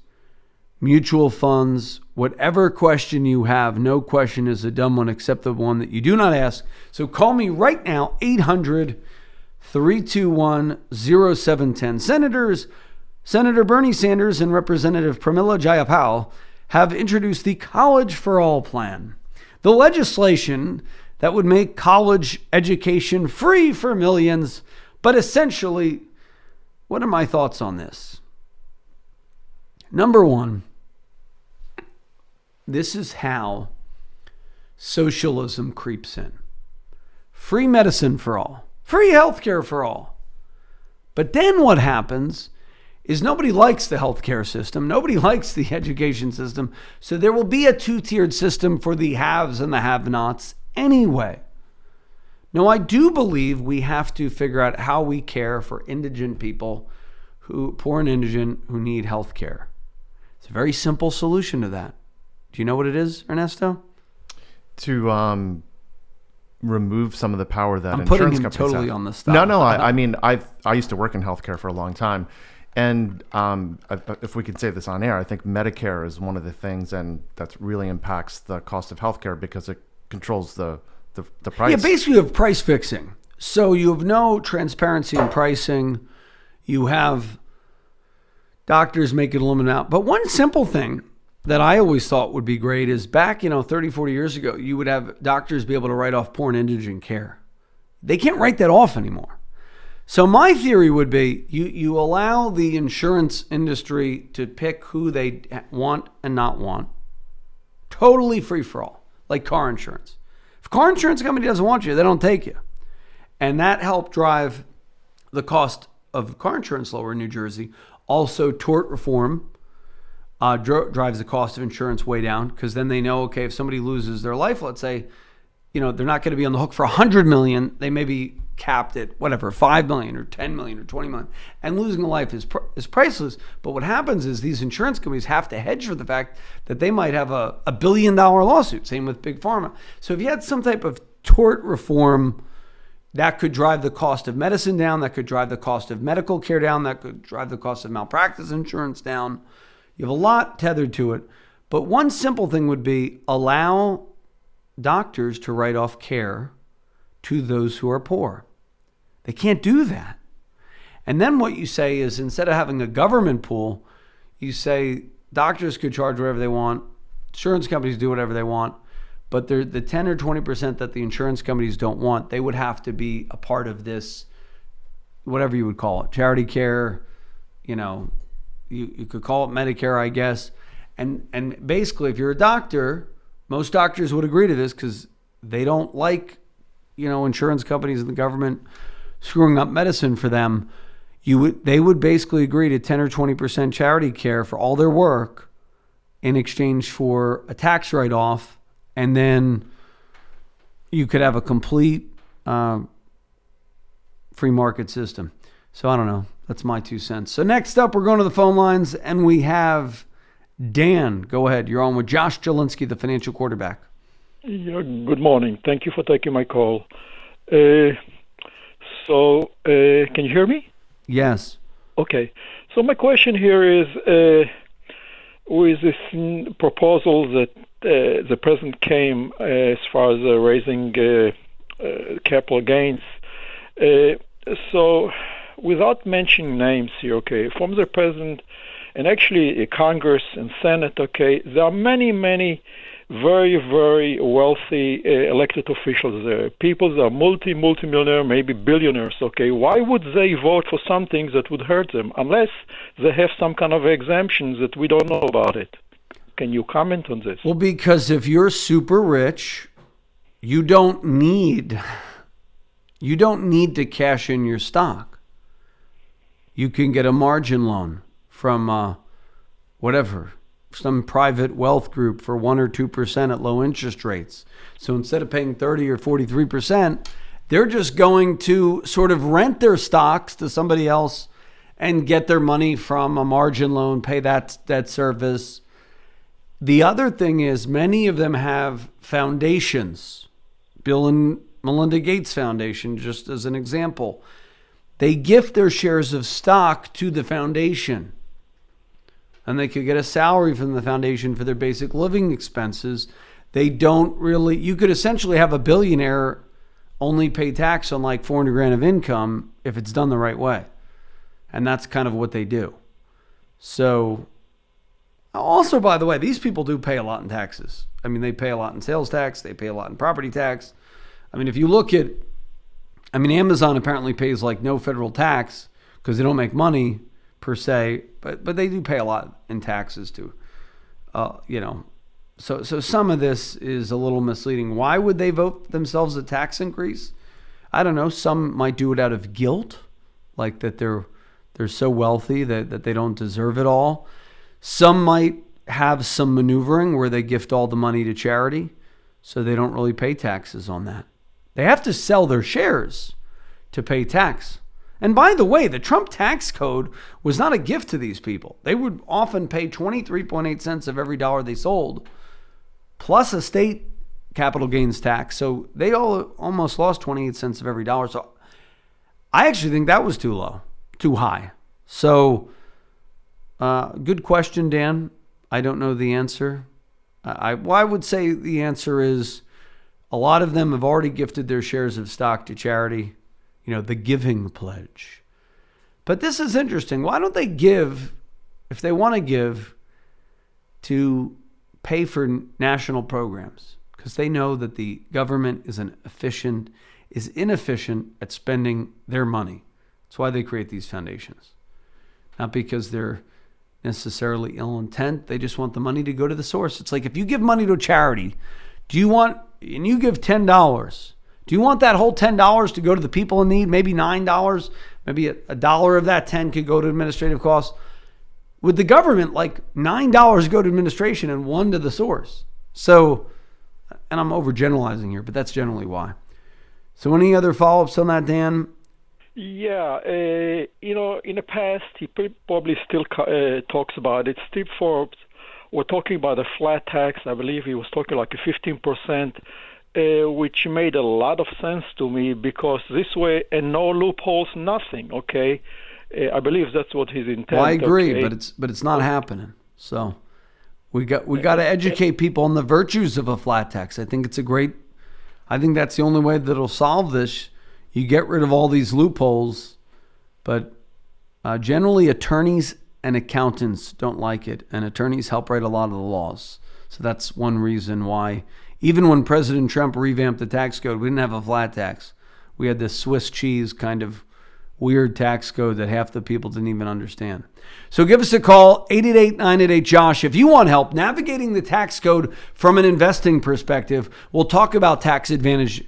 mutual funds, whatever question you have, no question is a dumb one except the one that you do not ask. So call me right now, 800-321-0710. Senator Bernie Sanders and Representative Pramila Jayapal have introduced the College for All plan. The legislation that would make college education free for millions. But essentially, what are my thoughts on this? Number one, this is how socialism creeps in. Free medicine for all. Free healthcare for all. But then what happens is nobody likes the healthcare system. Nobody likes the education system. So there will be a two-tiered system for the haves and the have-nots anyway. Now, I do believe we have to figure out how we care for indigent people, poor and indigent, who need health care. It's a very simple solution to that. Do you know what it is, Ernesto? To remove some of the power that I'm insurance putting him companies totally have. on the spot. No. I mean, I used to work in healthcare for a long time. And if we can say this on air, I think Medicare is one of the things, and that really impacts the cost of healthcare because it controls the price. Yeah, basically you have price fixing. So you have no transparency in pricing. You have doctors making a limit out. But one simple thing that I always thought would be great is back, 30, 40 years ago, you would have doctors be able to write off poor and indigent care. They can't write that off anymore. So my theory would be you allow the insurance industry to pick who they want and not want. Totally free for all, like car insurance. If a car insurance company doesn't want you, they don't take you. And that helped drive the cost of car insurance lower in New Jersey. Also, tort reform drives the cost of insurance way down because then they know, okay, if somebody loses their life, let's say, they're not going to be on the hook for $100 million. They may be capped at whatever, $5 million or $10 million or $20 million. And losing a life is priceless. But what happens is these insurance companies have to hedge for the fact that they might have a $1 billion lawsuit. Same with Big Pharma. So if you had some type of tort reform, that could drive the cost of medicine down. That could drive the cost of medical care down. That could drive the cost of malpractice insurance down. You have a lot tethered to it. But one simple thing would be allow doctors to write off care to those who are poor. They can't do that. And then what you say is instead of having a government pool, you say doctors could charge whatever they want, insurance companies do whatever they want, but the 10 or 20% that the insurance companies don't want, they would have to be a part of this, whatever you would call it, charity care, you could call it Medicare, I guess. And basically, if you're a doctor, most doctors would agree to this because they don't like, insurance companies and the government screwing up medicine for them. They would basically agree to 10 or 20% charity care for all their work in exchange for a tax write-off, and then you could have a complete free market system. So I don't know. That's my 2 cents. So next up, we're going to the phone lines, and we have Dan. Go ahead. You're on with Josh Jalinski, the Financial Quarterback. Yeah, good morning. Thank you for taking my call. Can you hear me? Yes. Okay. So my question here is, with this proposal that the president came as far as raising capital gains. So, without mentioning names here, okay, from the president and actually Congress and Senate, okay, there are many, many very, very wealthy elected officials there. People that are multi-millionaire, maybe billionaires, okay? Why would they vote for something that would hurt them unless they have some kind of exemptions that we don't know about it? Can you comment on this? Well, because if you're super rich, you don't need to cash in your stock. You can get a margin loan from some private wealth group for 1 or 2% at low interest rates. So instead of paying 30 or 43%, they're just going to sort of rent their stocks to somebody else and get their money from a margin loan, pay that debt service. The other thing is many of them have foundations. Bill and Melinda Gates Foundation, just as an example. They gift their shares of stock to the foundation. And they could get a salary from the foundation for their basic living expenses. They don't really, you could essentially have a billionaire only pay tax on like $400,000 of income if it's done the right way. And that's kind of what they do. So, also, by the way, these people do pay a lot in taxes. I mean, they pay a lot in sales tax. They pay a lot in property tax. I mean, if you look at, Amazon apparently pays like no federal tax because they don't make money per se, but they do pay a lot in taxes too. So some of this is a little misleading. Why would they vote themselves a tax increase? I don't know. Some might do it out of guilt, like that they're so wealthy that they don't deserve it all. Some might have some maneuvering where they gift all the money to charity, so they don't really pay taxes on that. They have to sell their shares to pay tax. And by the way, the Trump tax code was not a gift to these people. They would often pay 23.8 cents of every dollar they sold, plus a state capital gains tax. So they almost lost 28 cents of every dollar. So I actually think that was too low, too high. So good question, Dan. I don't know the answer. I would say the answer is a lot of them have already gifted their shares of stock to charity. The giving pledge. But this is interesting. Why don't they give, if they want to give, to pay for national programs? Because they know that the government is inefficient at spending their money. That's why they create these foundations. Not because they're necessarily ill intent. They just want the money to go to the source. It's like if you give money to a charity, and you give $10, do you want that whole $10 to go to the people in need? Maybe $9, maybe a dollar of that 10 could go to administrative costs. With the government, like $9 go to administration and $1 to the source. So, and I'm overgeneralizing here, but that's generally why. So any other follow-ups on that, Dan? Yeah, in the past, he probably still talks about it. Steve Forbes was talking about a flat tax. I believe he was talking like a 15%. Which made a lot of sense to me because this way, and no loopholes, nothing. Okay, I believe that's what his intent. Well, I agree, okay? but it's not happening. So we got to educate people on the virtues of a flat tax. I think that's the only way that it'll solve this. You get rid of all these loopholes, but generally attorneys and accountants don't like it, and attorneys help write a lot of the laws. So that's one reason why. Even when President Trump revamped the tax code, we didn't have a flat tax. We had this Swiss cheese kind of weird tax code that half the people didn't even understand. So give us a call, 888-988-JOSH. If you want help navigating the tax code from an investing perspective, we'll talk about tax advantage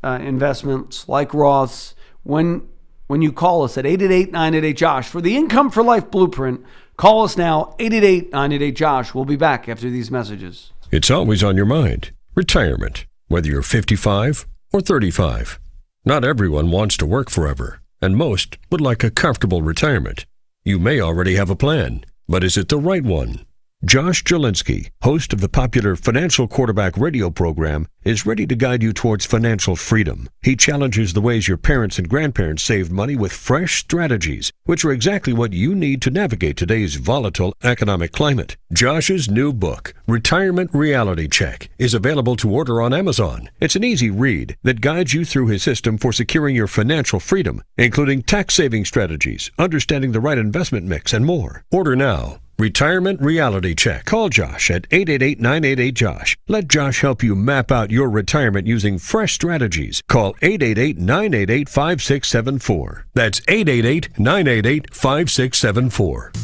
investments like Roths when you call us at 888-988-JOSH. For the Income for Life Blueprint, call us now, 888-988-JOSH. We'll be back after these messages. It's always on your mind. Retirement, whether you're 55 or 35. Not everyone wants to work forever, and most would like a comfortable retirement. You may already have a plan, but is it the right one? Josh Jalinski, host of the popular Financial Quarterback radio program, is ready to guide you towards financial freedom. He challenges the ways your parents and grandparents saved money with fresh strategies, which are exactly what you need to navigate today's volatile economic climate. Josh's new book, Retirement Reality Check, is available to order on Amazon. It's an easy read that guides you through his system for securing your financial freedom, including tax-saving strategies, understanding the right investment mix, and more. Order now. Retirement Reality Check. Call Josh at 888-988-JOSH. Let Josh help you map out your retirement using fresh strategies. Call 888-988-5674. That's 888-988-5674.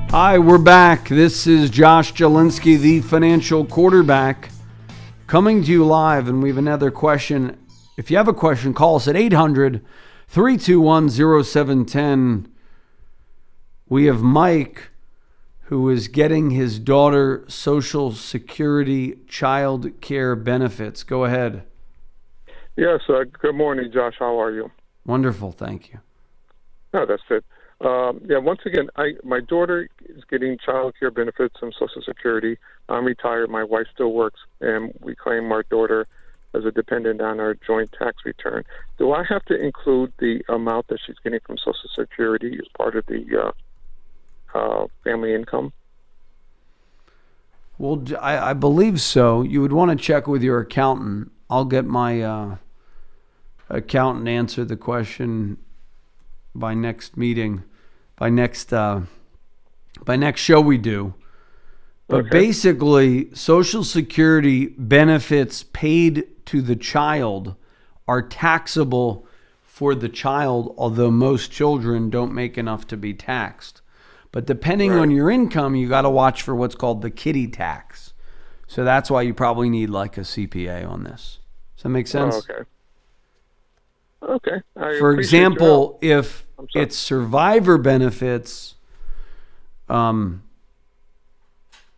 Hi, we're back. This is Josh Jalinski, the Financial Quarterback, coming to you live, and we have another question. If you have a question, call us at 800-321-0710. We have Mike, who is getting his daughter Social Security child care benefits. Go ahead. Yes, good morning, Josh. How are you? Wonderful, thank you. Oh, that's it. Once again, my daughter is getting child care benefits from Social Security. I'm retired. My wife still works, and we claim our daughter as a dependent on our joint tax return. Do I have to include the amount that she's getting from Social Security as part of the family income? Well, I believe so. You would want to check with your accountant. I'll get my accountant to answer the question by next meeting, by next show we do. But basically, Social Security benefits paid to the child are taxable for the child, although most children don't make enough to be taxed. But depending on your income, you got to watch for what's called the kiddie tax. So that's why you probably need like a CPA on this. Does that make sense? Okay. For example, if it's survivor benefits,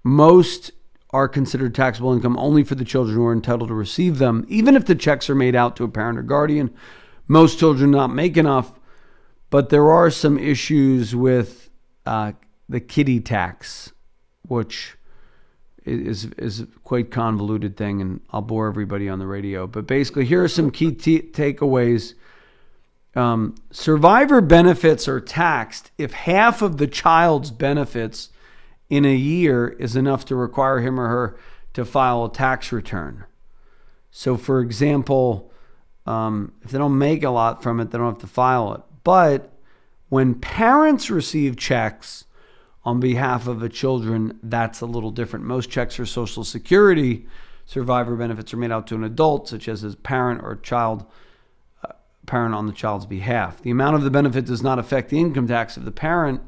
most are considered taxable income only for the children who are entitled to receive them. Even if the checks are made out to a parent or guardian, most children do not make enough. But there are some issues with the kiddie tax, which is quite convoluted thing, and I'll bore everybody on the radio. But basically, here are some key takeaways. Survivor benefits are taxed if half of the child's benefits in a year is enough to require him or her to file a tax return. So, for example, if they don't make a lot from it, they don't have to file it. But when parents receive checks on behalf of the children, that's a little different. Most checks for Social Security survivor benefits are made out to an adult, such as a parent or child, parent on the child's behalf. The amount of the benefit does not affect the income tax of the parent.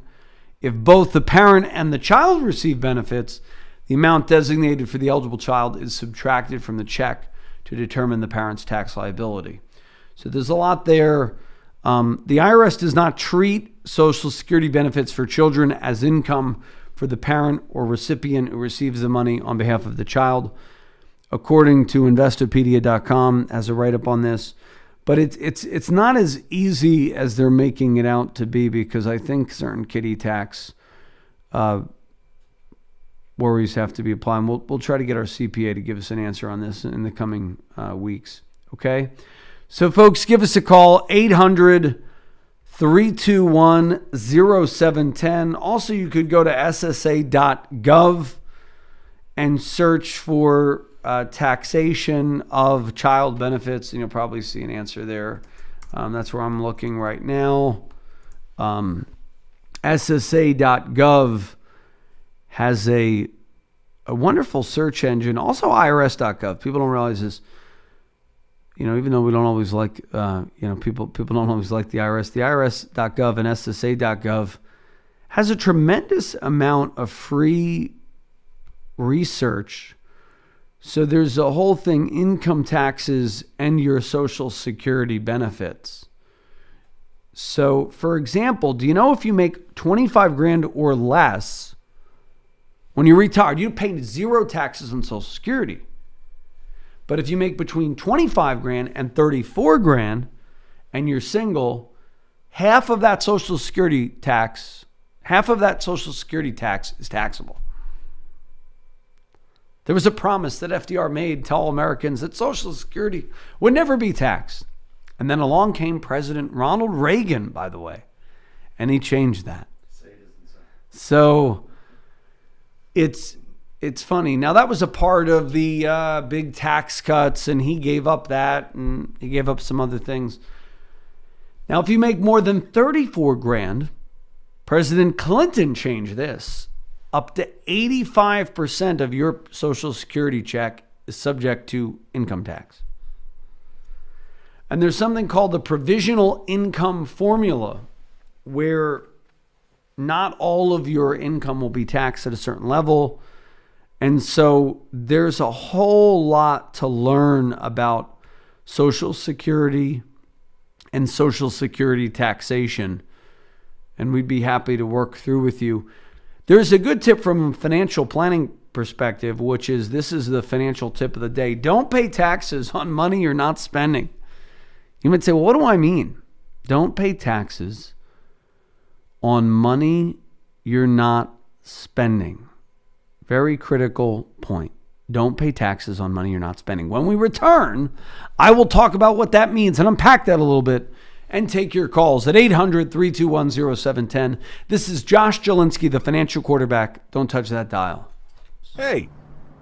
If both the parent and the child receive benefits, the amount designated for the eligible child is subtracted from the check to determine the parent's tax liability. So there's a lot there. The IRS does not treat Social Security benefits for children as income for the parent or recipient who receives the money on behalf of the child. According to Investopedia.com, has a write-up on this. But it's not as easy as they're making it out to be, because I think certain kiddie tax worries have to be applied. And we'll try to get our CPA to give us an answer on this in the coming weeks. Okay? So, folks, give us a call, 800-321-0710. Also, you could go to ssa.gov and search for taxation of child benefits, and you'll probably see an answer there. That's where I'm looking right now. SSA.gov has a wonderful search engine. Also, IRS.gov. People don't realize this. Even though we don't always like, people don't always like the IRS. The IRS.gov and SSA.gov has a tremendous amount of free research. So there's a whole thing, income taxes and your Social Security benefits. So, for example, do you know if you make $25,000 or less, when you're retired, you pay zero taxes on Social Security. But if you make between $25,000 and $34,000 and you're single, half of that Social Security tax, Half of that Social Security tax is taxable. There was a promise that FDR made to all Americans that Social Security would never be taxed. And then along came President Ronald Reagan, by the way, and he changed that. So it's funny. Now, that was a part of the big tax cuts, and he gave up that, and he gave up some other things. Now, if you make more than 34 grand, President Clinton changed this. Up to 85% of your Social Security check is subject to income tax. And there's something called the provisional income formula, where not all of your income will be taxed at a certain level. And so there's a whole lot to learn about Social Security and Social Security taxation. And we'd be happy to work through with you. There's a good tip from a financial planning perspective, which is, this is the financial tip of the day. Don't pay taxes on money you're not spending. You might say, well, what do I mean? Don't pay taxes on money you're not spending. Very critical point. Don't pay taxes on money you're not spending. When we return, I will talk about what that means and unpack that a little bit and take your calls at 800-321-0710. This is Josh Jalinski, the Financial Quarterback. Don't touch that dial. Hey,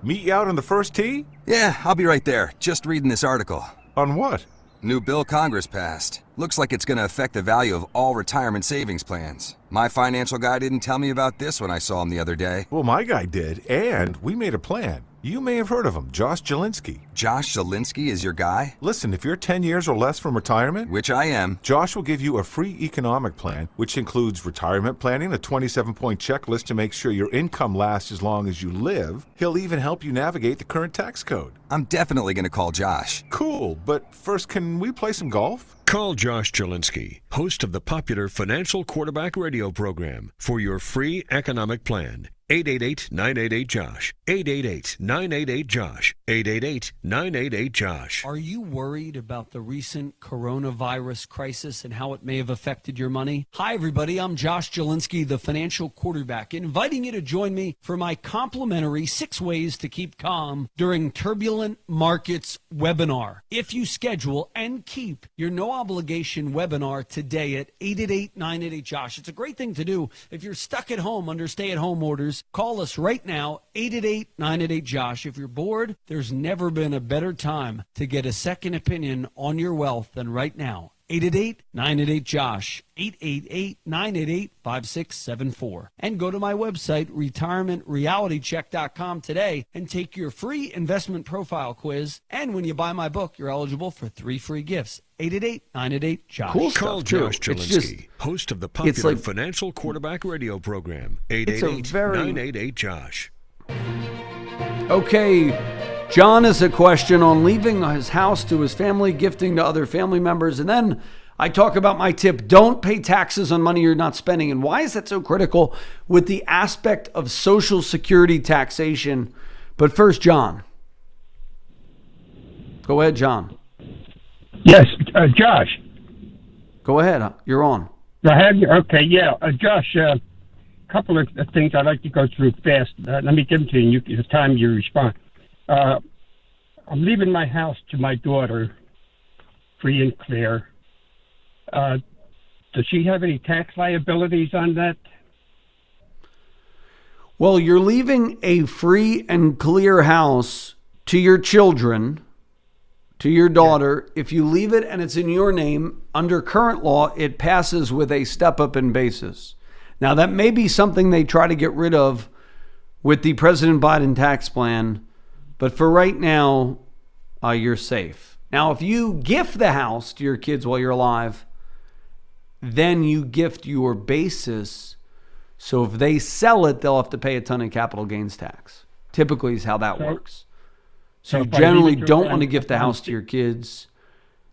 meet you out on the first tee? Yeah, I'll be right there. Just reading this article. On what? New bill Congress passed. Looks like it's going to affect the value of all retirement savings plans. My financial guy didn't tell me about this when I saw him the other day. Well, my guy did, and we made a plan. You may have heard of him, Josh Jalinski. Josh Jalinski is your guy? Listen, if you're 10 years or less from retirement, which I am, Josh will give you a free economic plan, which includes retirement planning, a 27-point checklist to make sure your income lasts as long as you live. He'll even help you navigate the current tax code. I'm definitely going to call Josh. Cool, but first, can we play some golf? Call Josh Jalinski, host of the popular Financial Quarterback radio program, for your free economic plan. 888-988-JOSH. 888-988-JOSH. 888-988-JOSH. Are you worried about the recent coronavirus crisis and how it may have affected your money? Hi, everybody. I'm Josh Jalinski, the Financial Quarterback, inviting you to join me for my complimentary 6 Ways to Keep Calm During Turbulent Markets webinar. If you schedule and keep your no-obligation webinar today at 888-988-JOSH. It's a great thing to do if you're stuck at home under stay-at-home orders. Call us right now, 888-988-JOSH. If you're bored, there's never been a better time to get a second opinion on your wealth than right now. 888-988-JOSH, 888-988-5674. And go to my website, retirementrealitycheck.com today, and take your free investment profile quiz. And when you buy my book, you're eligible for 3 free gifts. 888-988-JOSH. Cool Call stuff, too. Josh Jalinski, host of the popular Financial Quarterback radio program. 888-988-JOSH. Okay, John has a question on leaving his house to his family, gifting to other family members. And then I talk about my tip, don't pay taxes on money you're not spending. And why is that so critical with the aspect of Social Security taxation? But first, John. Go ahead, John. Yes, Josh. Go ahead. You're on. Go ahead. Okay, yeah. Josh, a couple of things I'd like to go through fast. Let me give them to you. It's time you respond. I'm leaving my house to my daughter, free and clear. Does she have any tax liabilities on that? Well, you're leaving a free and clear house to your children, to your daughter. If you leave it and it's in your name, under current law, it passes with a step-up in basis. Now, that may be something they try to get rid of with the President Biden tax plan, but for right now, you're safe. Now, if you gift the house to your kids while you're alive, then you gift your basis. So if they sell it, they'll have to pay a ton of capital gains tax. Typically is how that works. So you generally don't want to gift the house to your kids.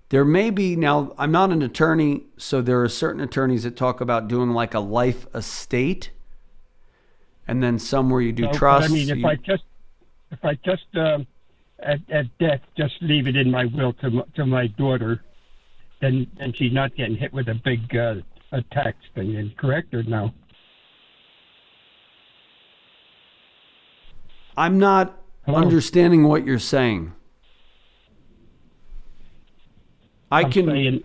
There may be, now I'm not an attorney, so there are certain attorneys that talk about doing like a life estate, and then some where you do trusts. I mean, if I just at death, just leave it in my will to my daughter, then she's not getting hit with a big tax thing, correct or no? I'm not understanding what you're saying. I can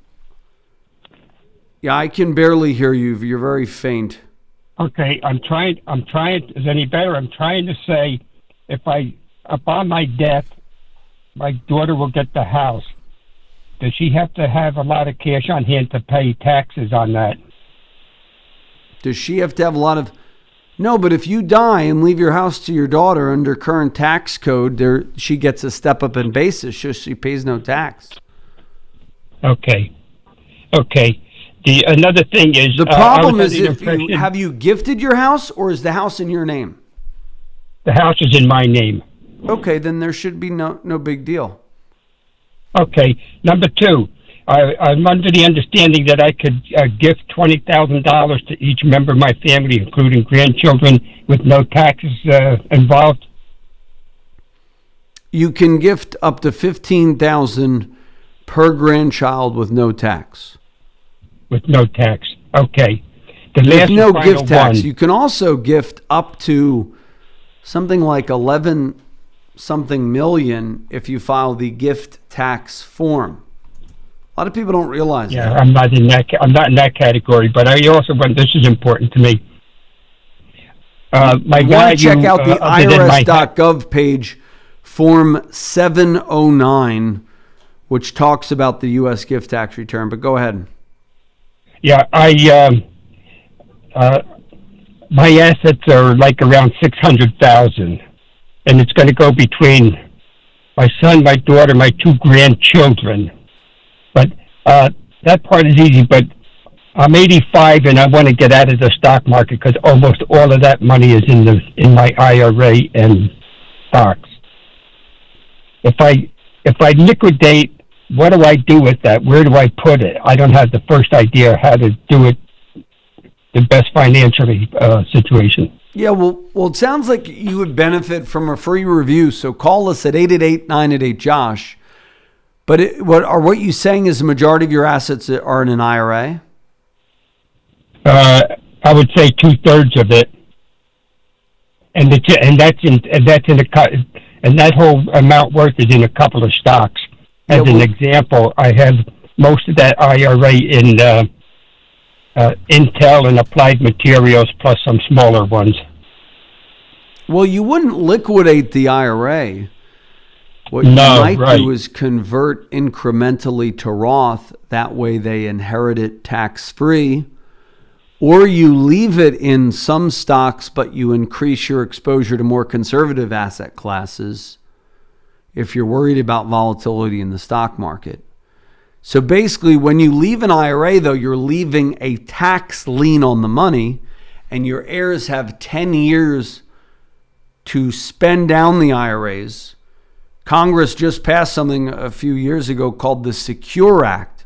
barely hear you. You're very faint. Okay, I'm trying. Is it any better? I'm trying to say, upon my death, my daughter will get the house. Does she have to have a lot of cash on hand to pay taxes on that? Does she have to have a lot of... No, but if you die and leave your house to your daughter under current tax code, she gets a step up in basis, so she pays no tax. Okay. Another thing is... The problem is have you gifted your house, or is the house in your name? The house is in my name. Okay, then there should be no big deal. Okay. Number two, I'm under the understanding that I could gift $20,000 to each member of my family, including grandchildren, with no taxes involved. You can gift up to $15,000 per grandchild with no tax. With no tax. Okay. With no gift tax. You can also gift up to something like 11 something million if you file the gift tax form. A lot of people don't realize that. I'm not in that category, but I also want, this is important to me. You want to check out the IRS.gov page, Form 709, which talks about the U.S. gift tax return. But go ahead. Yeah, my assets are like around $600,000, and it's going to go between my son, my daughter, my two grandchildren. But that part is easy. But I'm 85, and I want to get out of the stock market because almost all of that money is in my IRA and stocks. If I liquidate, what do I do with that? Where do I put it? I don't have the first idea how to do it the best financially situation. Yeah, well, it sounds like you would benefit from a free review. So call us at 888-988-JOSH. But what you saying is the majority of your assets are in an IRA? I would say 2/3 of it, and that whole amount worth is in a couple of stocks. As an example, I have most of that IRA in Intel and Applied Materials, plus some smaller ones. Well, you wouldn't liquidate the IRA. What you might do is convert incrementally to Roth. That way they inherit it tax-free. Or you leave it in some stocks, but you increase your exposure to more conservative asset classes if you're worried about volatility in the stock market. So basically, when you leave an IRA, though, you're leaving a tax lien on the money, and your heirs have 10 years to spend down the IRAs. Congress just passed something a few years ago called the Secure Act.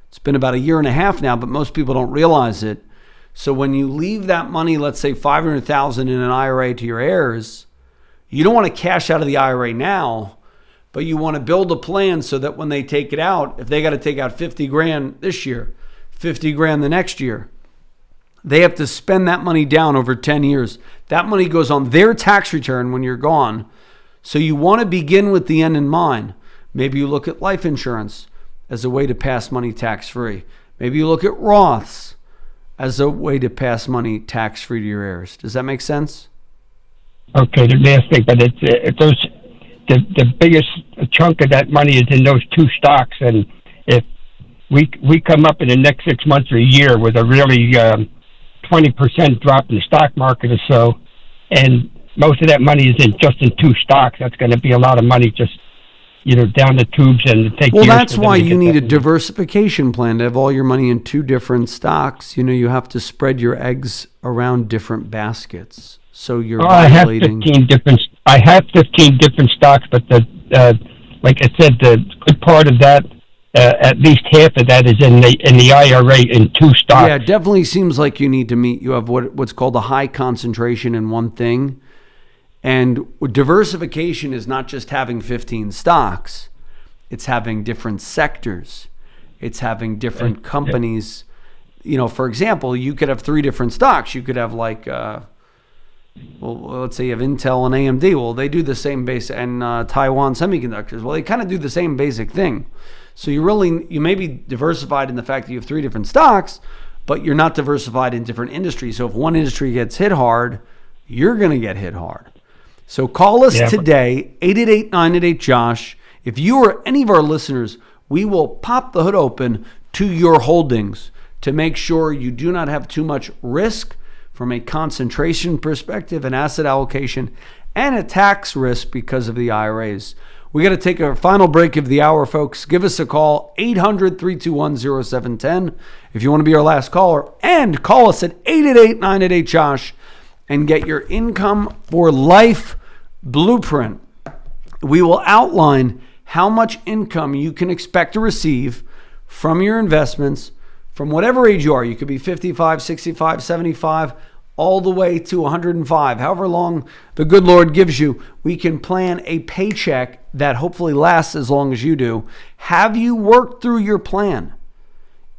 It's been about a year and a half now, but most people don't realize it. So when you leave that money, let's say $500,000 in an IRA to your heirs, you don't want to cash out of the IRA now, but you want to build a plan so that when they take it out, if they got to take out 50 grand this year, 50 grand the next year, they have to spend that money down over 10 years. That money goes on their tax return when you're gone. So you want to begin with the end in mind. Maybe you look at life insurance as a way to pass money tax-free. Maybe you look at Roths as a way to pass money tax-free to your heirs. Does that make sense? Okay, the last thing, but the biggest chunk of that money is in those two stocks, and if we come up in the next 6 months or a year with a really 20% drop in the stock market or so, and most of that money is in two stocks, that's going to be a lot of money just down the tubes and take. Well, that's why you need a diversification plan to have all your money in two different stocks. You have to spread your eggs around different baskets. So you're violating. I have 15 different stocks, but like I said, the good part of that, at least half of that is in the IRA in two stocks. Yeah, it definitely seems like you have what's called a high concentration in one thing. And diversification is not just having 15 stocks. It's having different sectors. It's having different companies. For example, you could have 3 different stocks. You could have Well, let's say you have Intel and AMD. Well, they do the same base, and Taiwan Semiconductors. Well, they kind of do the same basic thing. So you may be diversified in the fact that you have 3 different stocks, but you're not diversified in different industries. So if one industry gets hit hard, you're going to get hit hard. So call us today, 888-988-JOSH. If you or any of our listeners, we will pop the hood open to your holdings to make sure you do not have too much risk from a concentration perspective, an asset allocation, and a tax risk because of the IRAs. We got to take our final break of the hour, folks. Give us a call, 800-321-0710 if you want to be our last caller, and call us at 888-988-JOSH and get your income for life blueprint. We will outline how much income you can expect to receive from your investments from whatever age you are. You could be 55, 65, 75, all the way to 105. However long the good Lord gives you, we can plan a paycheck that hopefully lasts as long as you do. Have you worked through your plan?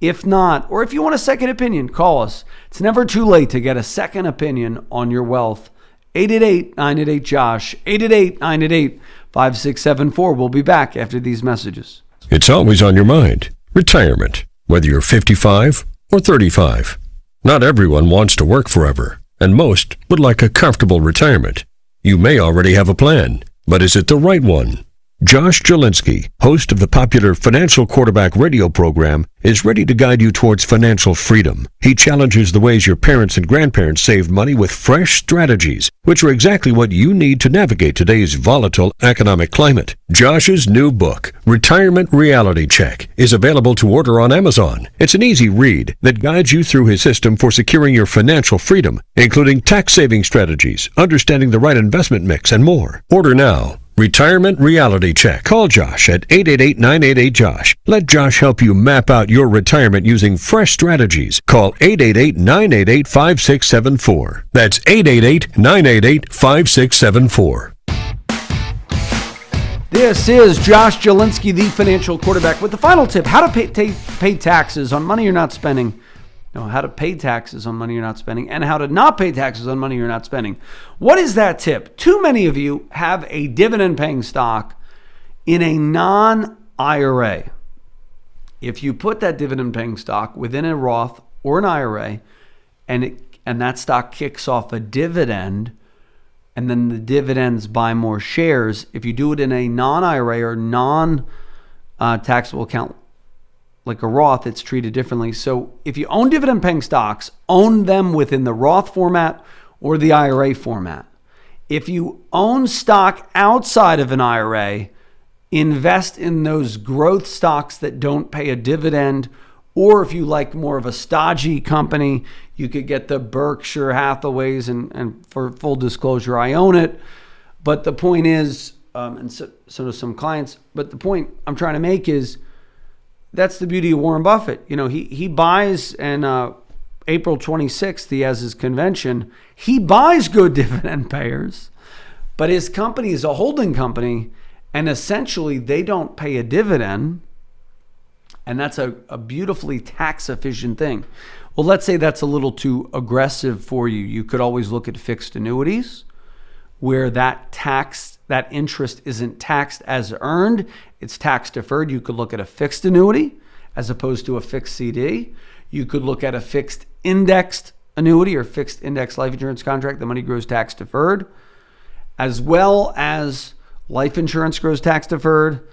If not, or if you want a second opinion, call us. It's never too late to get a second opinion on your wealth. 888-988-JOSH, 888-988-5674. We'll be back after these messages. It's always on your mind. Retirement, whether you're 55 or 35. Not everyone wants to work forever, and most would like a comfortable retirement. You may already have a plan, but is it the right one? Josh Jalinski, host of the popular Financial Quarterback radio program, is ready to guide you towards financial freedom. He challenges the ways your parents and grandparents saved money with fresh strategies, which are exactly what you need to navigate today's volatile economic climate. Josh's new book, Retirement Reality Check, is available to order on Amazon. It's an easy read that guides you through his system for securing your financial freedom, including tax-saving strategies, understanding the right investment mix, and more. Order now. Retirement Reality Check. Call Josh at 888-988-JOSH. Let Josh help you map out your retirement using fresh strategies. Call 888-988-5674. That's 888-988-5674. This is Josh Jalinski, the Financial Quarterback, with the final tip: how to pay taxes on money you're not spending. No, how to pay taxes on money you're not spending, and how to not pay taxes on money you're not spending. What is that tip? Too many of you have a dividend-paying stock in a non-IRA. If you put that dividend-paying stock within a Roth or an IRA, and that stock kicks off a dividend, and then the dividends buy more shares, if you do it in a non-IRA or non-taxable account, like a Roth, it's treated differently. So if you own dividend-paying stocks, own them within the Roth format or the IRA format. If you own stock outside of an IRA, invest in those growth stocks that don't pay a dividend. Or if you like more of a stodgy company, you could get the Berkshire Hathaways, and for full disclosure, I own it. But the point is, and so do some clients, but the point I'm trying to make is, that's the beauty of Warren Buffett. You know, he buys, and April 26th, he has his convention. He buys good dividend payers, but his company is a holding company, and essentially they don't pay a dividend, and that's a beautifully tax-efficient thing. Well, let's say that's a little too aggressive for you. You could always look at fixed annuities, where that interest isn't taxed as earned, it's tax deferred. You could look at a fixed annuity as opposed to a fixed CD. You could look at a fixed indexed annuity or fixed index life insurance contract. The money grows tax deferred, as well as life insurance grows tax deferred,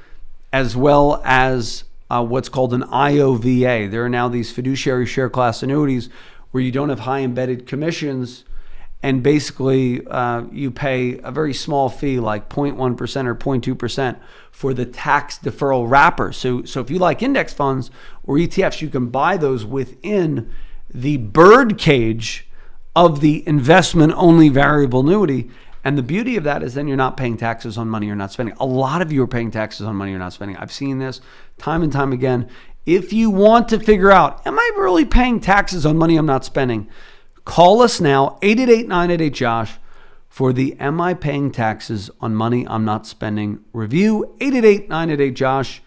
as well as what's called an IOVA. There are now these fiduciary share class annuities where you don't have high embedded commissions, and basically you pay a very small fee, like 0.1% or 0.2%, for the tax deferral wrapper. So if you like index funds or ETFs, you can buy those within the bird cage of the investment-only variable annuity. And the beauty of that is then you're not paying taxes on money you're not spending. A lot of you are paying taxes on money you're not spending. I've seen this time and time again. If you want to figure out, am I really paying taxes on money I'm not spending? Call us now, 888-988-JOSH, for the Am I Paying Taxes on Money I'm Not Spending review. 888-988-JOSH,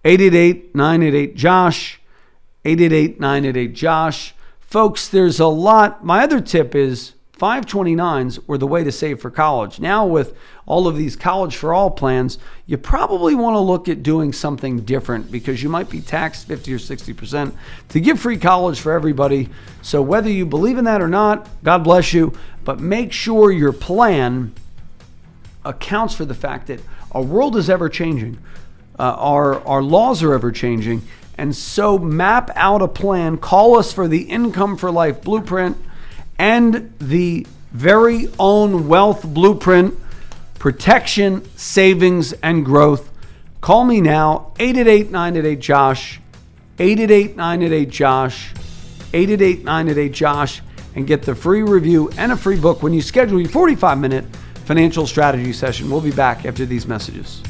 888-988-JOSH, 888-988-JOSH. Folks, there's a lot. My other tip is 529s were the way to save for college. Now with all of these college for all plans, you probably want to look at doing something different because you might be taxed 50 or 60% to give free college for everybody. So whether you believe in that or not, God bless you, but make sure your plan accounts for the fact that our world is ever changing. Our laws are ever changing. And so map out a plan. Call us for the Income for Life Blueprint and the very own Wealth Blueprint, Protection, Savings, and Growth. Call me now, 888-988-JOSH, 888-988-JOSH, 888-988-JOSH, and get the free review and a free book when you schedule your 45-minute financial strategy session. We'll be back after these messages.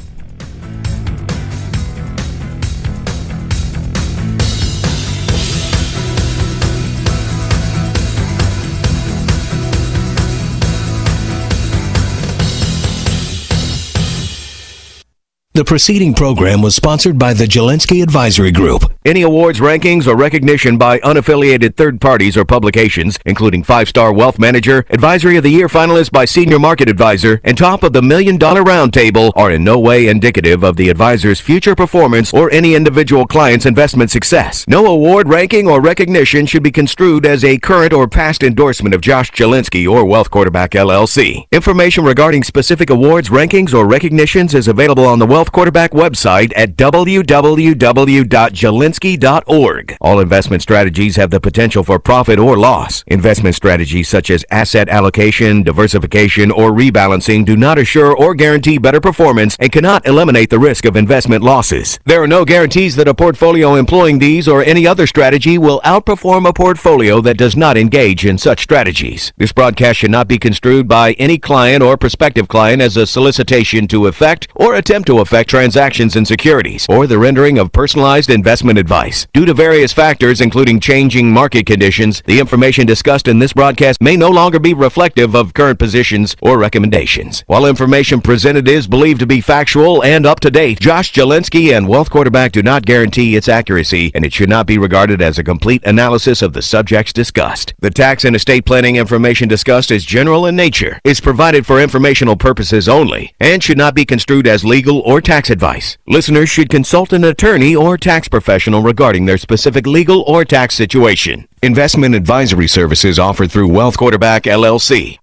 The preceding program was sponsored by the Jalinski Advisory Group. Any awards, rankings, or recognition by unaffiliated third parties or publications, including 5-Star Wealth Manager, Advisory of the Year finalist by Senior Market Advisor, and top of the $1 Million Roundtable, are in no way indicative of the advisor's future performance or any individual client's investment success. No award, ranking, or recognition should be construed as a current or past endorsement of Josh Jalinski or Wealth Quarterback LLC. Information regarding specific awards, rankings, or recognitions is available on the Wealth Quarterback website at www.jalinski.org. All investment strategies have the potential for profit or loss. Investment strategies such as asset allocation, diversification, or rebalancing do not assure or guarantee better performance and cannot eliminate the risk of investment losses. There are no guarantees that a portfolio employing these or any other strategy will outperform a portfolio that does not engage in such strategies. This broadcast should not be construed by any client or prospective client as a solicitation to effect or attempt to effect transactions in securities or the rendering of personalized investment advice. Due to various factors, including changing market conditions, the information discussed in this broadcast may no longer be reflective of current positions or recommendations. While information presented is believed to be factual and up to date, Josh Jalinski and Wealth Quarterback do not guarantee its accuracy, and it should not be regarded as a complete analysis of the subjects discussed. The tax and estate planning information discussed is general in nature, is provided for informational purposes only, and should not be construed as legal or tax advice. Listeners should consult an attorney or tax professional regarding their specific legal or tax situation. Investment advisory services offered through Wealth Quarterback LLC.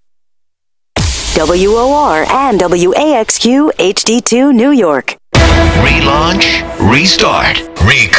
WOR and WAXQ HD2 New York. Relaunch, restart, recover.